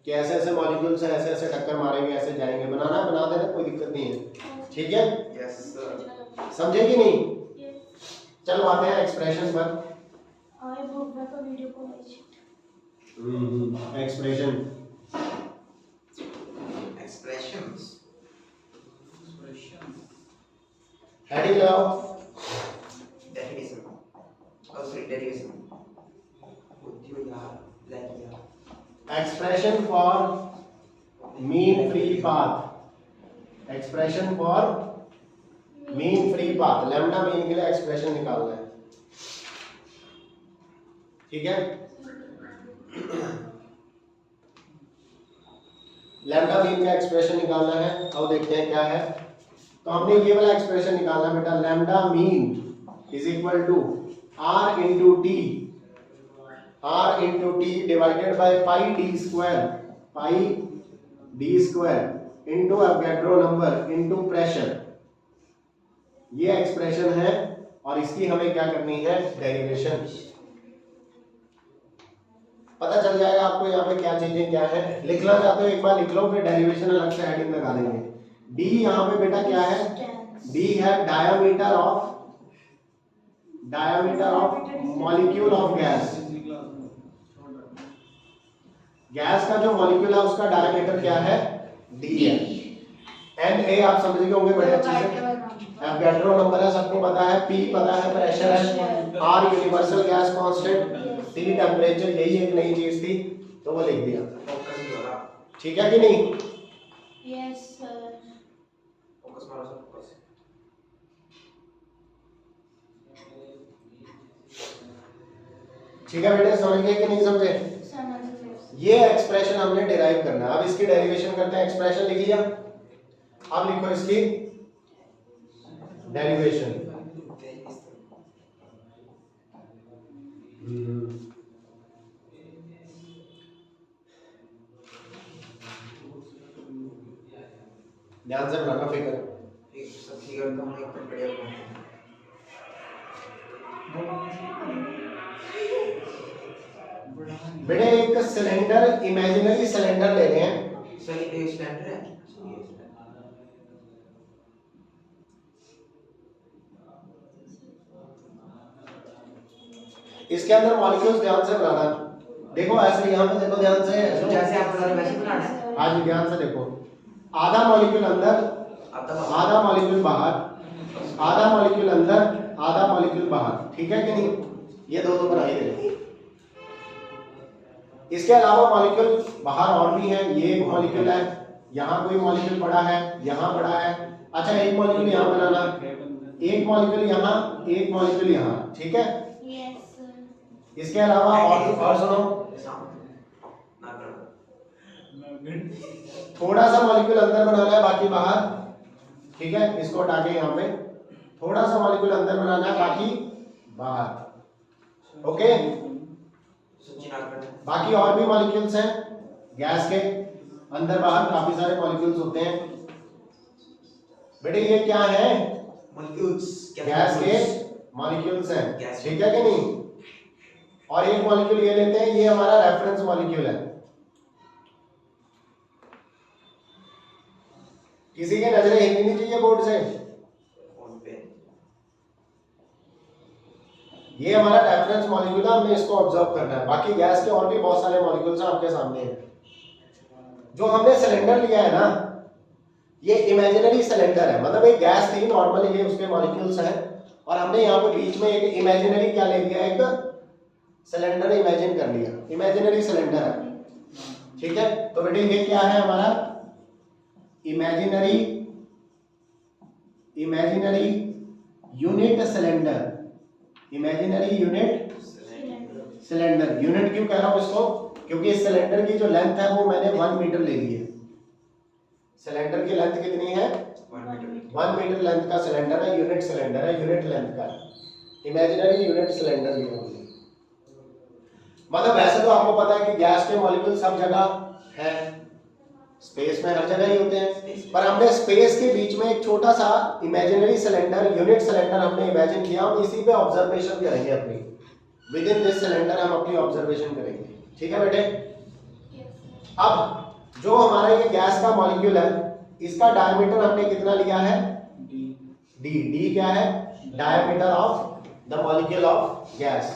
Speaker 1: कि ऐसे ऐसे मॉलिक्यूल्स हैं, ऐसे ऐसे टक्कर मारेंगे, ऐसे जाएंगे। बनाना है बना देना, कोई दिक्कत नहीं है, ठीक है?
Speaker 2: Yes sir.
Speaker 1: समझे कि नहीं? चलो आते हैं एक्सप्रेशन पर। एक्सप्रेशन
Speaker 2: एक्सप्रेशंस
Speaker 1: हेडिंग लगाओ।
Speaker 2: डेफिनेशन और फिर डेरिवेशन बुद्धियो यार लाइक यार
Speaker 1: expression for mean free path, expression for mean free path. Lambda mean के लिए एक्सप्रेशन निकालना है, ठीक है? लैम्डा मीन का एक्सप्रेशन निकालना है। अब देखते हैं क्या है। तो हमने ये वाला एक्सप्रेशन निकालना बेटा, lambda mean is equal to r into T, r into T divided by pi D square into Avogadro number into pressure. ये एक्सप्रेशन है और इसकी हमें क्या करनी है? डेरिवेशन। पता चल जाएगा आपको यहाँ पे क्या चीजें क्या है। लिखना चाहते हो एक बार लिख लो, फिर डेरिवेशन अलग से हेडिंग लगा देंगे। डी यहाँ पे बेटा क्या है? डी है diameter of molecule of gas. Gas का जो मॉलिक्यूल है उसका डायमीटर क्या है? डी है। एन ए आप समझ गए होंगे बड़े अच्छे से। एवोगैड्रो नंबर है, सबको पता है। पी पता है, प्रेशर है। R universal gas constant, T temperature, यही एक नई चीज थी तो वो लिख दिया।
Speaker 2: फोकस नहीं हो रहा।
Speaker 1: ठीक है कि नहीं?
Speaker 3: Yes sir.
Speaker 2: फोकस मारो सर, फोकस।
Speaker 1: ठीक है बेटे, समझ गए कि नहीं समझे?
Speaker 3: समझ गए।
Speaker 1: ये एक्सप्रेशन हमने डिराइव करना है। अब इसकी डेरिवेशन करते हैं। एक्सप्रेशन लिख लिया, अब लिखो इसकी डेरिवेशन। ध्यान से बनाना फिगर।
Speaker 2: ठीक सब ठीक है, तो हम एक बढ़िया बनाते हैं।
Speaker 1: बेटे एक सिलेंडर, इमेजिनरी सिलेंडर ले रहे हैं।
Speaker 2: सर ये स्टैंडर्ड है।
Speaker 1: इसके अंदर मॉलिक्यूल्स ध्यान से बनाना। देखो ऐसे, यहाँ पे देखो ध्यान से,
Speaker 2: जैसे आप बता रहे वैसे बनाना है।
Speaker 1: हाँ जी ध्यान से देखो। आधा मॉलिक्यूल अंदर, आधा मॉलिक्यूल बाहर, आधा मॉलिक्यूल अंदर, आधा मॉलिक्यूल बाहर। ठीक है कि नहीं? ये दो बनाई दे। इसके अलावा मॉलिक्यूल बाहर और भी है, ये एक मॉलिक्यूल है, यहाँ कोई मॉलिक्यूल पड़ा है, यहाँ पड़ा है। अच्छा एक मॉलिक्यूल यहाँ बनाना, एक मॉलिक्यूल यहाँ, एक मॉलिक्यूल यहाँ, ठीक है।
Speaker 3: यस
Speaker 1: इसके अलावा और सुनो,
Speaker 2: ना करो।
Speaker 1: थोड़ा सा मॉलिक्यूल अंदर बनाना है बाकी बाहर, ठीक है। इसको हटा के यहाँ पे थोड़ा सा मॉलिक्यूल अंदर बनाना है बाकी बाहर, ओके।
Speaker 2: सच्ची ना करो।
Speaker 1: बाकी और भी मॉलिक्यूल्स हैं गैस के अंदर बाहर, काफी सारे मॉलिक्यूल्स होते हैं बेटे। ये क्या है?
Speaker 2: मॉलिक्यूल्स
Speaker 1: गैस के मॉलिक्यूल्स हैं,
Speaker 2: गैस।
Speaker 1: ठीक है कि नहीं। और एक मॉलिक्यूल ये लेते हैं, ये हमारा रेफरेंस मॉलिक्यूल है। किसी की नजरें हिलनी नहीं चाहिए बोर्ड से।
Speaker 2: फोन पे
Speaker 1: ये हमारा रेफरेंस मॉलिक्यूल है, हमने इसको ऑब्जर्व करना है। बाकी गैस के और भी बहुत सारे मॉलिक्यूल्स हैं आपके सामने हैं। जो हमने सिलेंडर लिया है ना, ये इमेजिनरी सिलेंडर है, मतलब एक गैस थी नॉर्मल, ये उसके मॉलिक्यूल्स हैं, और हमने यहाँ पे बीच में एक इमेजिनरी क्या ले लिया, एक सिलेंडर इमेजिन कर लिया, इमेजिनरी सिलेंडर है, ठीक है। तो बेटे ये क्या है हमारा imaginary unit cylinder, imaginary unit cylinder. Unit क्यों कह रहा हूं इसको, क्योंकि इस सिलेंडर की जो लेंथ है वो मैंने 1 मीटर ले ली है। सिलेंडर की लेंथ कितनी है? 1 मीटर लेंथ का सिलेंडर है, यूनिट सिलेंडर है, यूनिट लेंथ का इमेजिनरी यूनिट सिलेंडर लिया हमने। मतलब वैसे तो आपको पता है कि गैस के मॉलिक्यूल सब जगह है, स्पेस में हर जगह ही होते हैं, पर हमने स्पेस के बीच में एक छोटा सा इमेजिनरी सिलेंडर, यूनिट सिलेंडर हमने इमेजिन किया। हम इसी पे ऑब्जर्वेशन करेंगे अपनी, विद इन दिस सिलेंडर हम अपनी ऑब्जर्वेशन करेंगे, ठीक है बेटे। अब जो हमारा ये गैस का मॉलिक्यूल है, इसका डायमीटर हमने कितना लिया है? डी क्या है? Diameter of the molecule of gas.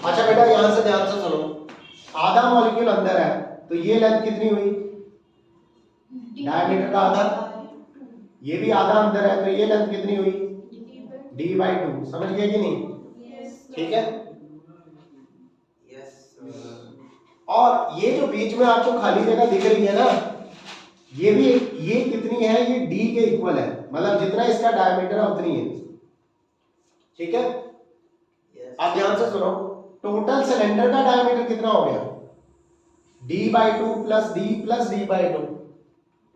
Speaker 1: अच्छा बेटा यहां से ध्यान से सुनो, आधा मॉलिक्यूल अंदर है तो ये लेंथ कितनी हुई? डायमीटर का आधा, ये भी आधा अंदर है तो ये लेंथ कितनी हुई? d/2। समझ गए कि नहीं? ठीक है।
Speaker 2: यस
Speaker 1: और ये जो बीच में आपको खाली जगह दिख रही है ना, ये भी, ये कितनी है? ये d के इक्वल है, मतलब जितना इसका डायमीटर है उतनी है, ठीक है। आप ध्यान से सुनो, टोटल सिलेंडर का डायमीटर कितना हो गया? d/2 प्लस d/2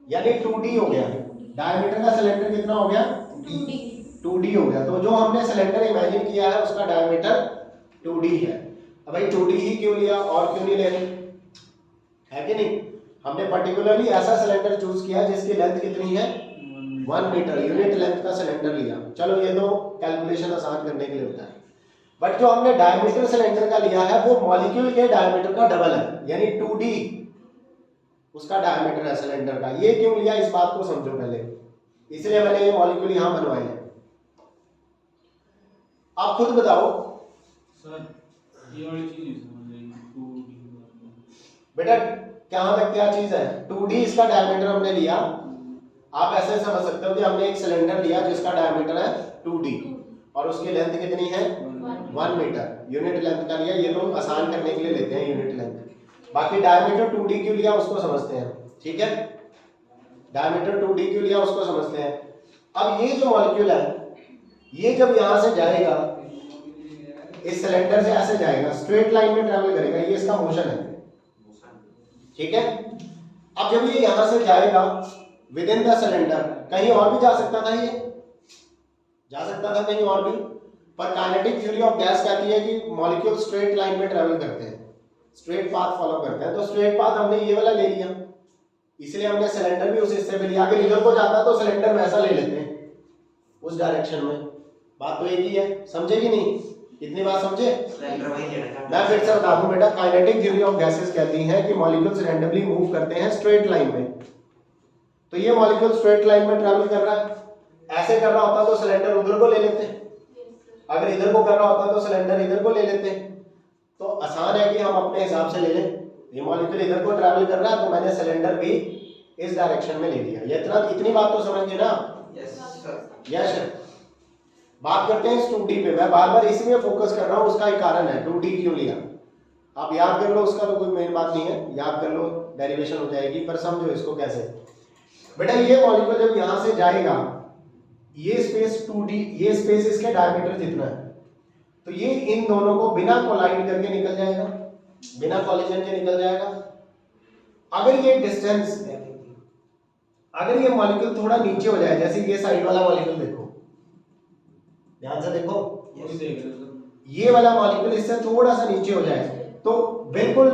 Speaker 1: यानी 2d हो गया। डायमीटर का सिलेंडर कितना हो गया? 2d हो गया। तो जो हमने सिलेंडर इमेजिन किया है उसका डायमीटर 2d है। अब भाई 2d ही क्यों लिया, और क्यों नहीं ले रहे, है कि नहीं? हमने पर्टिकुलरली ऐसा सिलेंडर चूज किया जिसकी लेंथ कितनी है? 1 मीटर, यूनिट लेंथ का सिलेंडर लिया। चलो ये तो कैलकुलेशन आसान करने के लिए होता है, बट जो हमने डायमीटर सिलेंडर का लिया है वो मॉलिक्यूल के डायमीटर का डबल है, यानी 2d उसका डायमीटर है सिलेंडर का। ये क्यों लिया, इस बात को समझो पहले, इसलिए मैंने ये मॉलिक्यूल यहां बनवाए हैं। आप खुद बताओ
Speaker 5: सर, ये वाली चीज नहीं समझ रही, 2D
Speaker 1: बेटा, कहां तक क्या चीज है? 2d इसका डायमीटर हमने लिया। आप ऐसे समझ सकते हो कि हमने एक सिलेंडर लिया जिसका डायमीटर है 2d और उसकी लेंथ कितनी है? 1 मीटर, यूनिट लेंथ का लिया। ये तो आसान करने के लिए लेते हैं यूनिट लेंथ, बाकी डायमीटर 2d क्यों लिया उसको समझते हैं, ठीक है। डायमीटर 2d क्यों लिया उसको समझते हैं। अब ये जो मॉलिक्यूल है, ये जब यहां से जाएगा, इस सिलेंडर से ऐसे जाएगा, स्ट्रेट लाइन में ट्रैवल करेगा, ये इसका मोशन है, ठीक है। अब जब ये यहां से जाएगा विद इन द सिलेंडर, कहीं और भी जा सकता था, ये जा सकता था कहीं और भी, पर काइनेटिक थ्योरी ऑफ गैस कहती है कि मॉलिक्यूल स्ट्रेट लाइन में ट्रैवल करते हैं, स्ट्रेट पाथ फॉलो करते हैं। तो स्ट्रेट पाथ हमने ये वाला ले लिया, इसलिए हमने सिलेंडर भी उस हिस्से में लिया। अगर इधर को जाता तो सिलेंडर वैसा ले लेते हैं, उस डायरेक्शन में। बात तो एक ही है, समझे कि नहीं? इतनी बात समझे?
Speaker 2: सिलेंडर वही लेना।
Speaker 1: मैं फिर से बता दूं बेटा, काइनेटिक थ्योरी ऑफ गैसेस कहती है कि मॉलिक्यूल्स रैंडमली मूव करते हैं स्ट्रेट लाइन में। तो ये मॉलिक्यूल स्ट्रेट लाइन में ट्रैवल कर रहा है, ऐसे कर रहा होता तो सिलेंडर उधर को ले लेते, अगर इधर को कर रहा होता तो सिलेंडर इधर को ले लेते। तो आसान है कि हम अपने हिसाब से ले लें। ये मॉलिक्यूल इधर को ट्रैवल कर रहा है तो मैंने सिलेंडर भी इस डायरेक्शन में ले लिया। ये इतनी बात तो समझ गए ना?
Speaker 2: Yes sir.
Speaker 1: Yes sir. बात करते हैं इस 2D पे। मैं बार बार इसी में फोकस कर रहा हूँ, उसका एक कारण है 2D क्यों लिया। आप याद कर लो, उसका तो कोई मेन बात नहीं है, याद कर लो, डेरिवेशन हो जाएगी, पर समझो इसको कैसे। बेटा ये मॉलिक्यूल जब यहाँ से जाएगा, ये स्पेस 2d, ये स्पेस इसके डायमीटर जितना है, तो ये इन दोनों को बिना कोलाइड करके निकल जाएगा, बिना कॉलिजन के निकल जाएगा। अगर ये डिस्टेंस, अगर ये मॉलिक्यूल थोड़ा नीचे हो जाए, जैसे ये साइड वाला मॉलिक्यूल देखो, ध्यान से देखो,
Speaker 5: वो भी देख रहे हो सर।
Speaker 1: ये वाला मॉलिक्यूल इससे थोड़ा सा नीचे हो जाए, तो बिल्कुल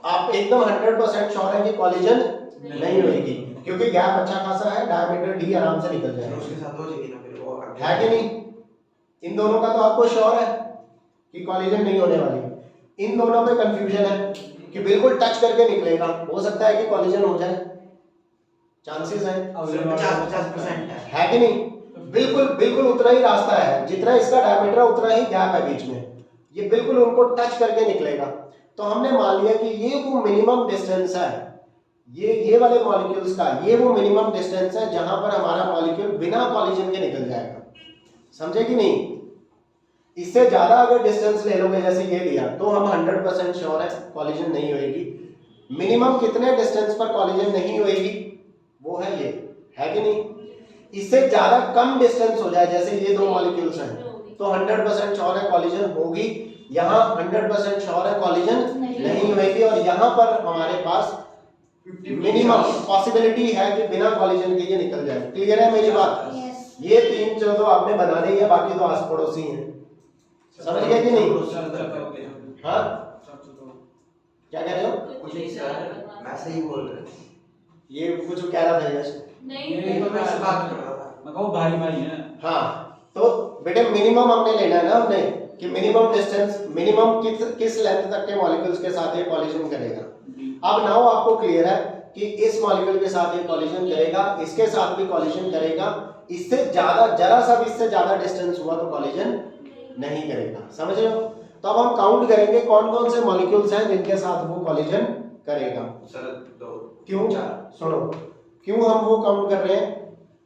Speaker 1: आप एकदम 100% श्योर है कि कॉलिजन नहीं होगी, क्योंकि गैप अच्छा खासा है, डायमीटर d आराम से निकल जाएगा,
Speaker 2: उसके साथ हो जाएगी ना फिर वो आगे।
Speaker 1: है कि नहीं? इन दोनों का तो आपको श्योर है कि कॉलिजन नहीं होने वाली। इन दोनों में कंफ्यूजन है कि बिल्कुल टच करके निकलेगा, हो सकता है कि कॉलिजन हो जाए, चांसेस है
Speaker 2: 50%
Speaker 1: है कि नहीं? बिल्कुल बिल्कुल उतना ही रास्ता है, जितना इसका डायमीटर है उतना ही गैप है बीच में, ये बिल्कुल उनको टच करके निकलेगा। तो हमने मान लिया कि ये वो मिनिमम डिस्टेंस है, ये वाले मॉलिक्यूल्स का ये वो मिनिमम डिस्टेंस है जहां पर हमारा मॉलिक्यूल बिना कॉलिजन के निकल जाएगा, समझे कि नहीं? इससे ज्यादा अगर डिस्टेंस ले लोगे, जैसे ये लिया, तो हम 100% श्योर है कॉलिजन नहीं होगी। मिनिमम कितने डिस्टेंस पर कॉलिजन नहीं होगी, वो है ये, है कि नहीं? इससे ज्यादा कम डिस्टेंस हो जाए, जैसे ये दो मॉलिक्यूल्स हैं, तो 100% श्योर है कॉलिजन होगी, यहाँ 100% श्योर है कॉलिजन नहीं होगी, और यहाँ पर हमारे पास मिनिमम पॉसिबिलिटी है कि बिना कॉलिजन के ये निकल जाए। क्लियर है मेरी बात?
Speaker 3: यस।
Speaker 1: ये तीन जो तो आपने बना ली है, बाकी तो आस पड़ोसी हैं, समझ गए कि नहीं? हाँ क्या कह रहे हो?
Speaker 2: कुछ नहीं सर, मैं सही बोल रहा हूँ।
Speaker 1: ये कुछ कह रहा था यश।
Speaker 4: नहीं
Speaker 2: ये तो मैं बात कर रहा था।
Speaker 5: मैं कहूँ भाई भाई है।
Speaker 1: हाँ, तो बेटे मिनिमम हमने लेना है ना, हमने कि मिनिमम डिस्टेंस, मिनिमम किस लेंथ तक के मॉलिक्यूल्स के साथ ये कॉलिजन करेगा। अब नाउ आपको क्लियर है कि इस मॉलिक्यूल के साथ ये कॉलिजन करेगा, इसके साथ भी कॉलिजन करेगा, इससे ज्यादा, जरा सा भी इससे ज्यादा डिस्टेंस हुआ तो कॉलिजन नहीं करेगा, समझ रहे हो? तो अब हम काउंट करेंगे कौन कौन से मॉलिक्यूल्स हैं जिनके साथ वो कॉलिजन करेगा।
Speaker 2: सर 2
Speaker 1: क्यों?
Speaker 2: 4
Speaker 1: सुनो, क्यों हम वो काउंट कर रहे हैं?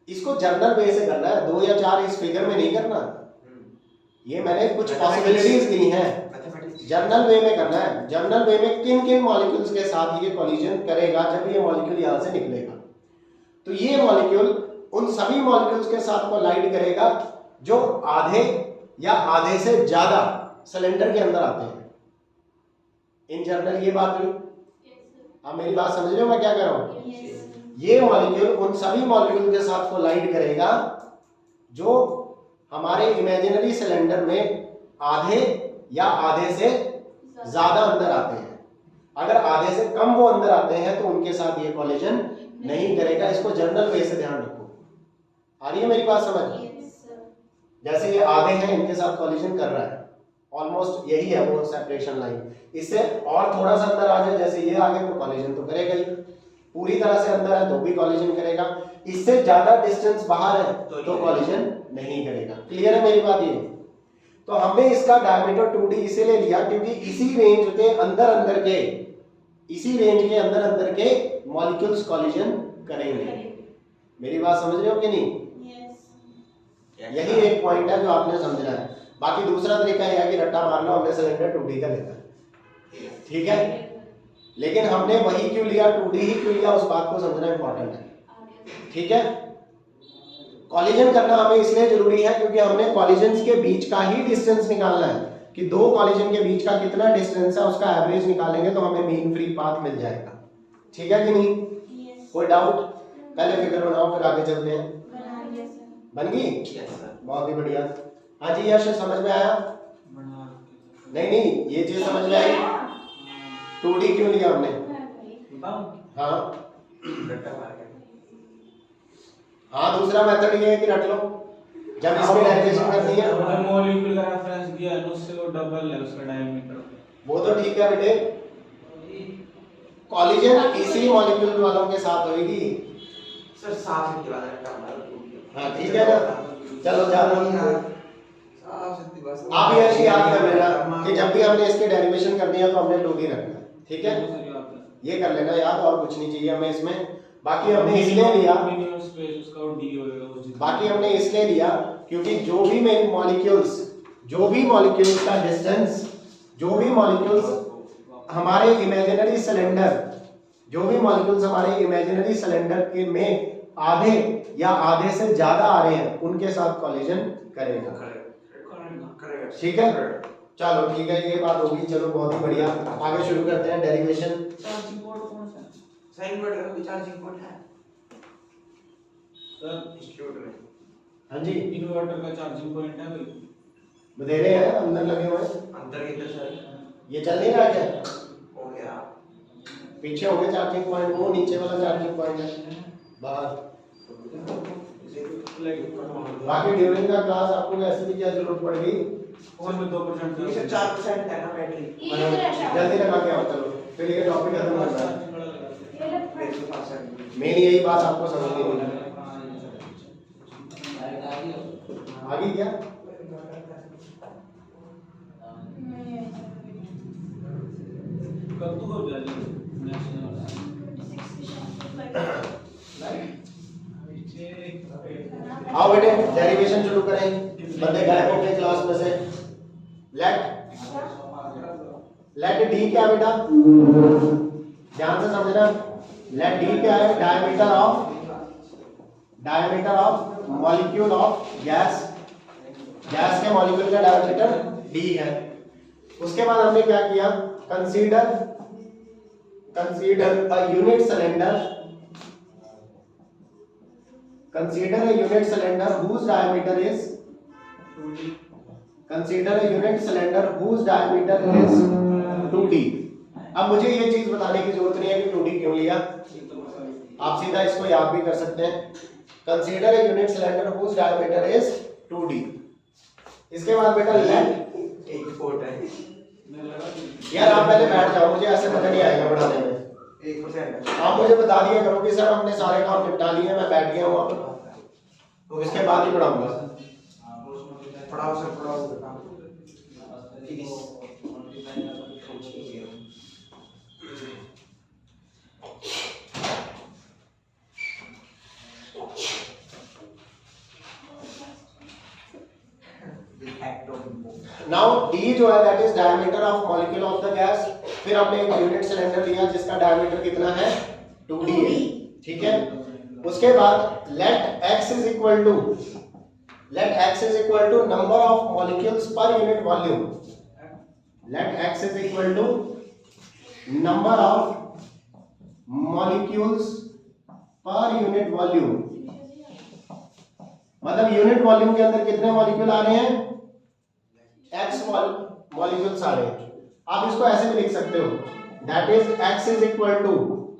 Speaker 1: इसको जनरल वे से करना है, 2 या 4 इस फिगर में नहीं करना, ये मैंने कुछ पॉसिबिलिटीज दी हैं,
Speaker 2: मैथमेटिक्स
Speaker 1: जनरल वे में करना है। जनरल वे में किन किन मॉलिक्यूल्स के साथ ये कॉलिजन करेगा जब ये मॉलिक्यूल यहाँ से निकलेगा, तो ये मॉलिक्यूल उन सभी मॉलिक्यूल्स के साथ कोलाइड करेगा जो आधे या आधे से ज्यादा सिलेंडर के अंदर आते हैं। इन जनरल ये बात हुई, आप मेरी बात समझ रहे हो मैं क्या कर रहा हूँ?
Speaker 3: यस।
Speaker 1: ये मॉलिक्यूल उन सभी मॉलिक्यूल के साथ कोलाइड करेगा जो हमारे इमेजिनरी सिलेंडर में आधे या आधे से ज्यादा अंदर आते हैं। अगर आधे से कम वो अंदर आते हैं तो उनके साथ ये कॉलिजन नहीं करेगा। इसको जनरल वे से ध्यान रखो, आ रही है मेरी बात समझ?
Speaker 3: Yes sir.
Speaker 1: जैसे ये आधे हैं, इनके साथ कॉलिजन कर रहा है, ऑलमोस्ट यही है वो सेपरेशन लाइन। इससे और थोड़ा सा अंदर आ जाए, जैसे ये आगे, तो कॉलिजन तो करेगा ही, पूरी तरह से अंदर है तो भी कॉलिजन करेगा, इससे ज्यादा डिस्टेंस बाहर है तो कॉलिजन नहीं करेगा। क्लियर है मेरी बात? ये तो हमने इसका डायमीटर 2d इसीलिए लिया क्योंकि इसी रेंज के अंदर अंदर के, इसी रेंज के अंदर अंदर के मॉलिक्यूल्स कॉलिजन करेंगे। मेरी बात समझ रहे हो कि नहीं?
Speaker 3: यस।
Speaker 1: यही एक पॉइंट है जो आपने समझना है। बाकी दूसरा तरीका यह है कि रट्टा मार लो, हमने सिलेंडर 2d का लेता है, ठीक है, लेकिन हमने वही क्यों लिया, 2d ही क्यों लिया, उस बात को समझना इंपॉर्टेंट है, ठीक है। कॉलिजन करना हमें इसलिए जरूरी है क्योंकि हमने कॉलिजन्स के बीच का ही डिस्टेंस निकालना है कि दो कॉलिजन के बीच का कितना डिस्टेंस है, उसका एवरेज निकालेंगे तो हमें मीन फ्री पाथ मिल जाएगा, ठीक है कि नहीं?
Speaker 3: यस।
Speaker 1: कोई डाउट? पहले फिगर बनाओ फिर आगे चलते हैं।
Speaker 3: बना लिया सर।
Speaker 1: बन गई?
Speaker 2: Yes sir.
Speaker 1: बहुत ही बढ़िया। हाँ जी यश, समझ में आया?
Speaker 5: बना
Speaker 1: नहीं, ये चीज समझ में आई, 2d क्यों लिया हमने?
Speaker 5: बताऊं?
Speaker 1: हाँ
Speaker 2: रट्टा मार के
Speaker 1: हाँ, दूसरा मेथड ये है कि रट लो, जब इसकी डेरिवेशन करनी है।
Speaker 5: और जो मॉलिक्यूल का रेफरेंस दिया है ना, उससे वो डबल है उसका डायमीटर।
Speaker 1: वो तो ठीक है बेटे, कॉलिजन इसी मॉलिक्यूल वालों के साथ होगी।
Speaker 2: सर 7 के बाद रट्टा मार।
Speaker 1: हाँ ठीक है ना, चलो जा रहा हूँ। आप ये याद कर लेना कि जब भी हमने इसकी डेरिवेशन करनी है तो हमने 2d रखना है, ठीक है, ये कर लेना याद, और कुछ नहीं चाहिए हमें इसमें। बाकी हमने इसलिए लिया,
Speaker 5: मिनिमम स्पेस उसका और d होएगा वो जितना।
Speaker 1: बाकी हमने इसलिए लिया क्योंकि जो भी मॉलिक्यूल्स का डिस्टेंस, जो भी मॉलिक्यूल्स हमारे इमेजिनरी सिलेंडर, जो भी मॉलिक्यूल्स हमारे इमेजिनरी सिलेंडर के में आधे या आधे से ज्यादा आ रहे हैं उनके साथ कॉलिजन करेगा।
Speaker 2: करेगा।
Speaker 1: ठीक है, चलो ठीक है, ये बात होगी। चलो बहुत ही बढ़िया, आगे शुरू करते हैं डेरिवेशन।
Speaker 5: चार्जिंग पोर्ट कौन सा है?
Speaker 2: साइन बोर्ड का चार्जिंग पोर्ट है
Speaker 5: सर
Speaker 2: इंस्टीट्यूट में।
Speaker 1: हाँ जी,
Speaker 5: इन्वर्टर का चार्जिंग पॉइंट है भाई?
Speaker 1: बधेरे हैं अंदर लगे हुए हैं।
Speaker 2: अंदर इधर सर
Speaker 1: ये चल नहीं रहा क्या?
Speaker 2: हो गया।
Speaker 1: पीछे हो गया चार्जिंग पॉइंट, वो नीचे वाला चार्जिंग पॉइंट है बाहर। बाकी ड्यूरिंग का क्लास आपको वैसे भी क्या जरूरत पड़ेगी?
Speaker 5: फोन में 2%
Speaker 2: ये सर 4% है ना बैटरी।
Speaker 3: ये इधर है शायद।
Speaker 1: जल्दी लगा के आओ, चलो फिर ये टॉपिक खत्म करना है।
Speaker 3: ये लेफ्ट
Speaker 2: मेरे
Speaker 3: में।
Speaker 2: के पास है।
Speaker 1: मेन यही बात आपको समझनी होगी। आगे क्या?
Speaker 5: कब तक हो जाएगी नेशनल?
Speaker 3: 26
Speaker 1: आओ बेटे डेरिवेशन शुरू करें। बंदे गायब हो गए क्लास में से। लेट डी क्या बेटा? ध्यान से समझना। लेट डी क्या है? Diameter of molecule of gas. Gas के मॉलिक्यूल का डायमीटर डी है। उसके बाद हमने क्या किया? Consider a unit cylinder, consider a unit cylinder whose diameter is 2D। अब मुझे ये चीज बताने की जरूरत नहीं है कि 2D क्यों लिया, आप सीधा इसको याद भी कर सकते हैं। Consider a unit cylinder whose diameter is 2D। इसके बाद बेटा लेट,
Speaker 2: एक पोर्ट है।
Speaker 1: यार आप पहले बैठ जाओ, मुझे ऐसे मजा नहीं आएगा पढ़ाने में।
Speaker 2: 1%
Speaker 1: आप मुझे बता दिया करो कि सर हमने सारे काम निपटा लिए, मैं बैठ गया हूँ अब, तो इसके बाद ही पढ़ाऊंगा।
Speaker 2: पढ़ाओ सर पढ़ाओ। प्लीज।
Speaker 1: नाउ डी जो है that is diameter of molecule of the gas. फिर हमने एक यूनिट सिलेंडर लिया जिसका डायमीटर कितना है? 2D है। ठीक है, उसके बाद let x is equal to number of molecules per unit volume. Let x is equal to number of molecules per unit volume. मतलब यूनिट वॉल्यूम के अंदर कितने मॉलिक्यूल आ रहे हैं? x मॉलिक्यूल्स आ रहे हैं। आप इसको ऐसे भी लिख सकते हो, that is x is equal to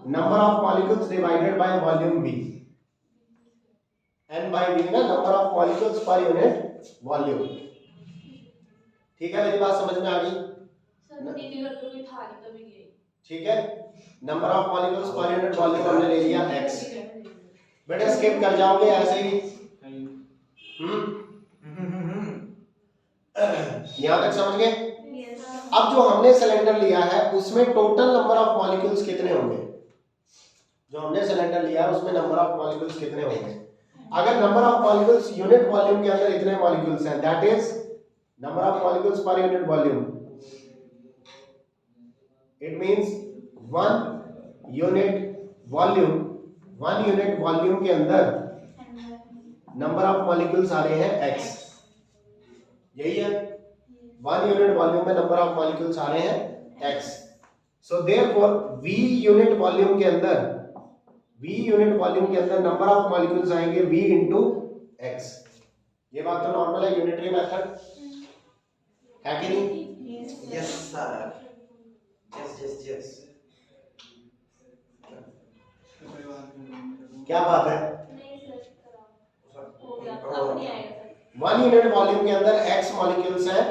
Speaker 1: number of molecules divided by volume v। n by v ना, number of molecules per unit volume. ठीक है, मेरी बात समझ में आ गई?
Speaker 4: सर दीदी घर पे कोई था नहीं तभी गई।
Speaker 1: ठीक है, number of molecules per unit volume हमने ले लिया x। बेटा स्किप कर जाओगे ऐसे ही। यहां तक समझ गए? अब जो हमने सिलेंडर लिया है उसमें टोटल नंबर ऑफ मॉलिक्यूल्स कितने होंगे? जो हमने सिलेंडर लिया है उसमें नंबर ऑफ मॉलिक्यूल्स कितने होंगे? अगर number of molecules unit volume के अंदर इतने मॉलिक्यूल्स हैं, that is number of molecules per unit volume. It means 1 unit volume के अंदर नंबर ऑफ मॉलिक्यूल्स आ रहे हैं x। यही है, 1 यूनिट वॉल्यूम में नंबर ऑफ मॉलिक्यूल्स आ रहे हैं x। So therefore v unit volume के अंदर नंबर ऑफ मॉलिक्यूल्स आएंगे v इंटू x। ये बात तो नॉर्मल है, यूनिटरी मेथड है कि नहीं?
Speaker 2: Yes sir. यस।
Speaker 1: क्या बात है?
Speaker 4: नहीं सर कराओ। हो गया अब नहीं आएगा सर।
Speaker 1: 1 यूनिट वॉल्यूम के अंदर x मॉलिक्यूल्स हैं,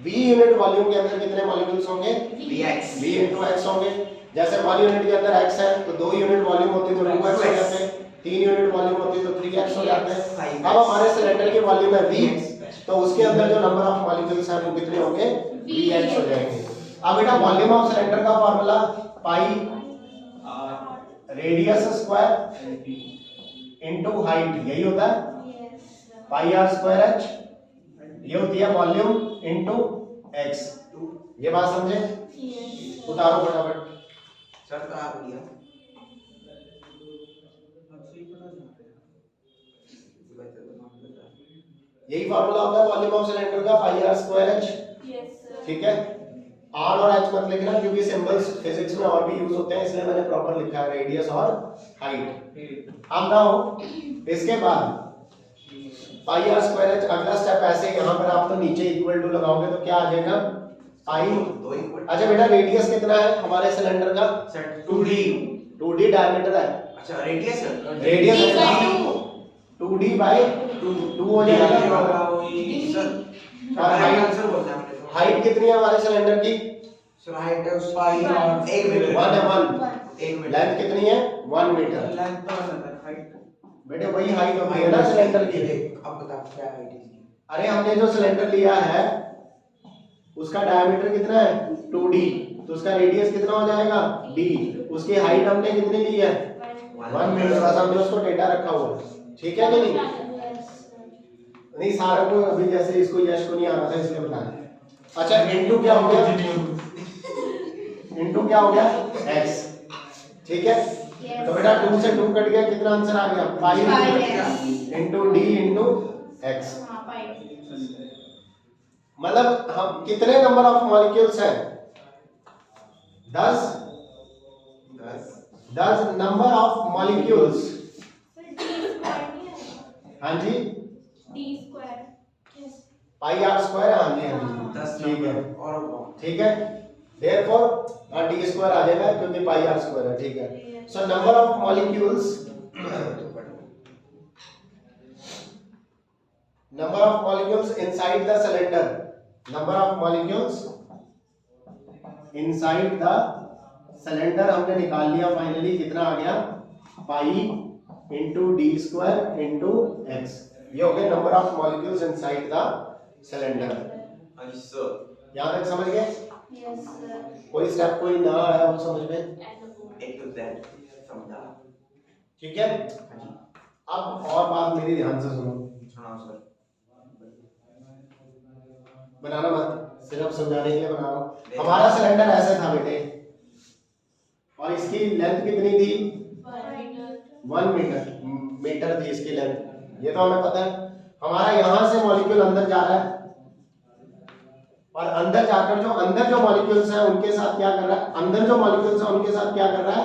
Speaker 1: v यूनिट वॉल्यूम के अंदर कितने मॉलिक्यूल्स होंगे?
Speaker 2: Vx।
Speaker 1: v इंटू x होंगे। जैसे 1 यूनिट के अंदर x है तो 2 यूनिट वॉल्यूम होती तो 2x हो जाते हैं, 3 यूनिट वॉल्यूम होती तो 3x हो जाते हैं। अब हमारे सिलेंडर की वॉल्यूम है v, तो उसके अंदर जो नंबर ऑफ मॉलिक्यूल्स हैं वो कितने होंगे? vx हो जाएंगे। अब बेटा वॉल्यूम ऑफ सिलेंडर का फार्मूला पाई रेडियस स्क्वायर इनटू हाइट, यही होता है पाई r स्क्वायर h। ये होती है वॉल्यूम इनटू x। ये बात समझे?
Speaker 3: Yes.
Speaker 1: उतारो फटाफट।
Speaker 2: सर तो आप लिया
Speaker 1: यही फार्मूला होता है वॉल्यूम ऑफ सिलेंडर का, pi are square h.
Speaker 4: Yes, sir.
Speaker 1: ठीक है, आर और एच मत लिखना क्योंकि सिंबल्स फिजिक्स में और भी यूज होते हैं, इसलिए मैंने प्रॉपर लिखा है रेडियस और हाइट। अब ना हो इसके बाद पाई आर स्क्वायर एच, अगला स्टेप ऐसे यहाँ पर आप तो नीचे इक्वल टू लगाओगे तो क्या आ जाएगा पाई।
Speaker 2: दो इक्वल।
Speaker 1: अच्छा बेटा रेडियस कितना है हमारे सिलेंडर का?
Speaker 2: Sir
Speaker 1: 2d। 2d डायमीटर है,
Speaker 2: अच्छा रेडियस
Speaker 1: रेडियस
Speaker 3: D by
Speaker 1: है 2d बाय 2 हो जाएगा।
Speaker 2: सर
Speaker 1: और हाइट
Speaker 2: आंसर बोलते हैं आपने।
Speaker 1: हाइट कितनी है हमारे सिलेंडर की?
Speaker 2: सर हाइट है उसका 1 मीटर।
Speaker 1: 1 है 1।
Speaker 2: 1 मीटर।
Speaker 1: लेंथ कितनी है? 1 मीटर।
Speaker 5: लेंथ तो है हाइट।
Speaker 1: बेटे वही हाइट होती है ना सिलेंडर की।
Speaker 2: अब बता क्या हाइट है इसकी?
Speaker 1: अरे हमने जो सिलेंडर लिया है उसका डायमीटर कितना है? 2d, तो उसका रेडियस कितना हो जाएगा? d। उसकी हाइट हमने कितनी ली है? 1 मीटर। बस हमने उसको डेटा रखा हुआ है, ठीक है कि नहीं? नहीं सारा को अभी जैसे इसको यश को नहीं आ रहा था इसलिए बताया। अच्छा इनटू क्या हो गया? इनटू क्या हो गया? x। ठीक है, तो बेटा 2 से 2 कट गया, कितना आंसर आ गया? पाई इनटू d इनटू x।
Speaker 3: हाँ, पाई।
Speaker 1: मतलब हम कितने नंबर ऑफ मॉलिक्यूल्स हैं? 10 number of molecules.
Speaker 3: Sir D square नहीं है?
Speaker 1: हाँ जी,
Speaker 3: D square। Yes.
Speaker 1: Pi are square. हाँ जी, हाँ जी,
Speaker 2: 10
Speaker 1: ठीक है,
Speaker 2: नंबर और
Speaker 1: ठीक है। देयरफॉर डी स्क्वायर आ जाएगा क्योंकि पाई आर स्क्वायर है, ठीक है। So number of molecules, number of molecules inside the cylinder, number of molecules inside the cylinder हमने निकाल लिया फाइनली, कितना आ गया? पाई into D square into x. ये हो गया number of molecules inside the cylinder. यहाँ तक समझ गए?
Speaker 3: Yes, sir.
Speaker 1: कोई स्टेप कोई ना आया हो समझ में?
Speaker 2: एक तो दैट समझा।
Speaker 1: ठीक है, अब और बात मेरी ध्यान से सुनो,
Speaker 2: सुनाओ सर।
Speaker 1: बनाना मत, सिर्फ समझाने के लिए बना रहा हूं। हमारा सिलेंडर ऐसे था बेटे, और इसकी लेंथ कितनी थी? 1 मीटर थी इसकी लेंथ, ये तो हमें पता है। हमारा यहां से मॉलिक्यूल अंदर जा रहा है, और अंदर जाकर जो अंदर जो मॉलिक्यूल्स हैं उनके साथ क्या कर रहा है? अंदर जो मॉलिक्यूल्स हैं उनके साथ क्या कर रहा है?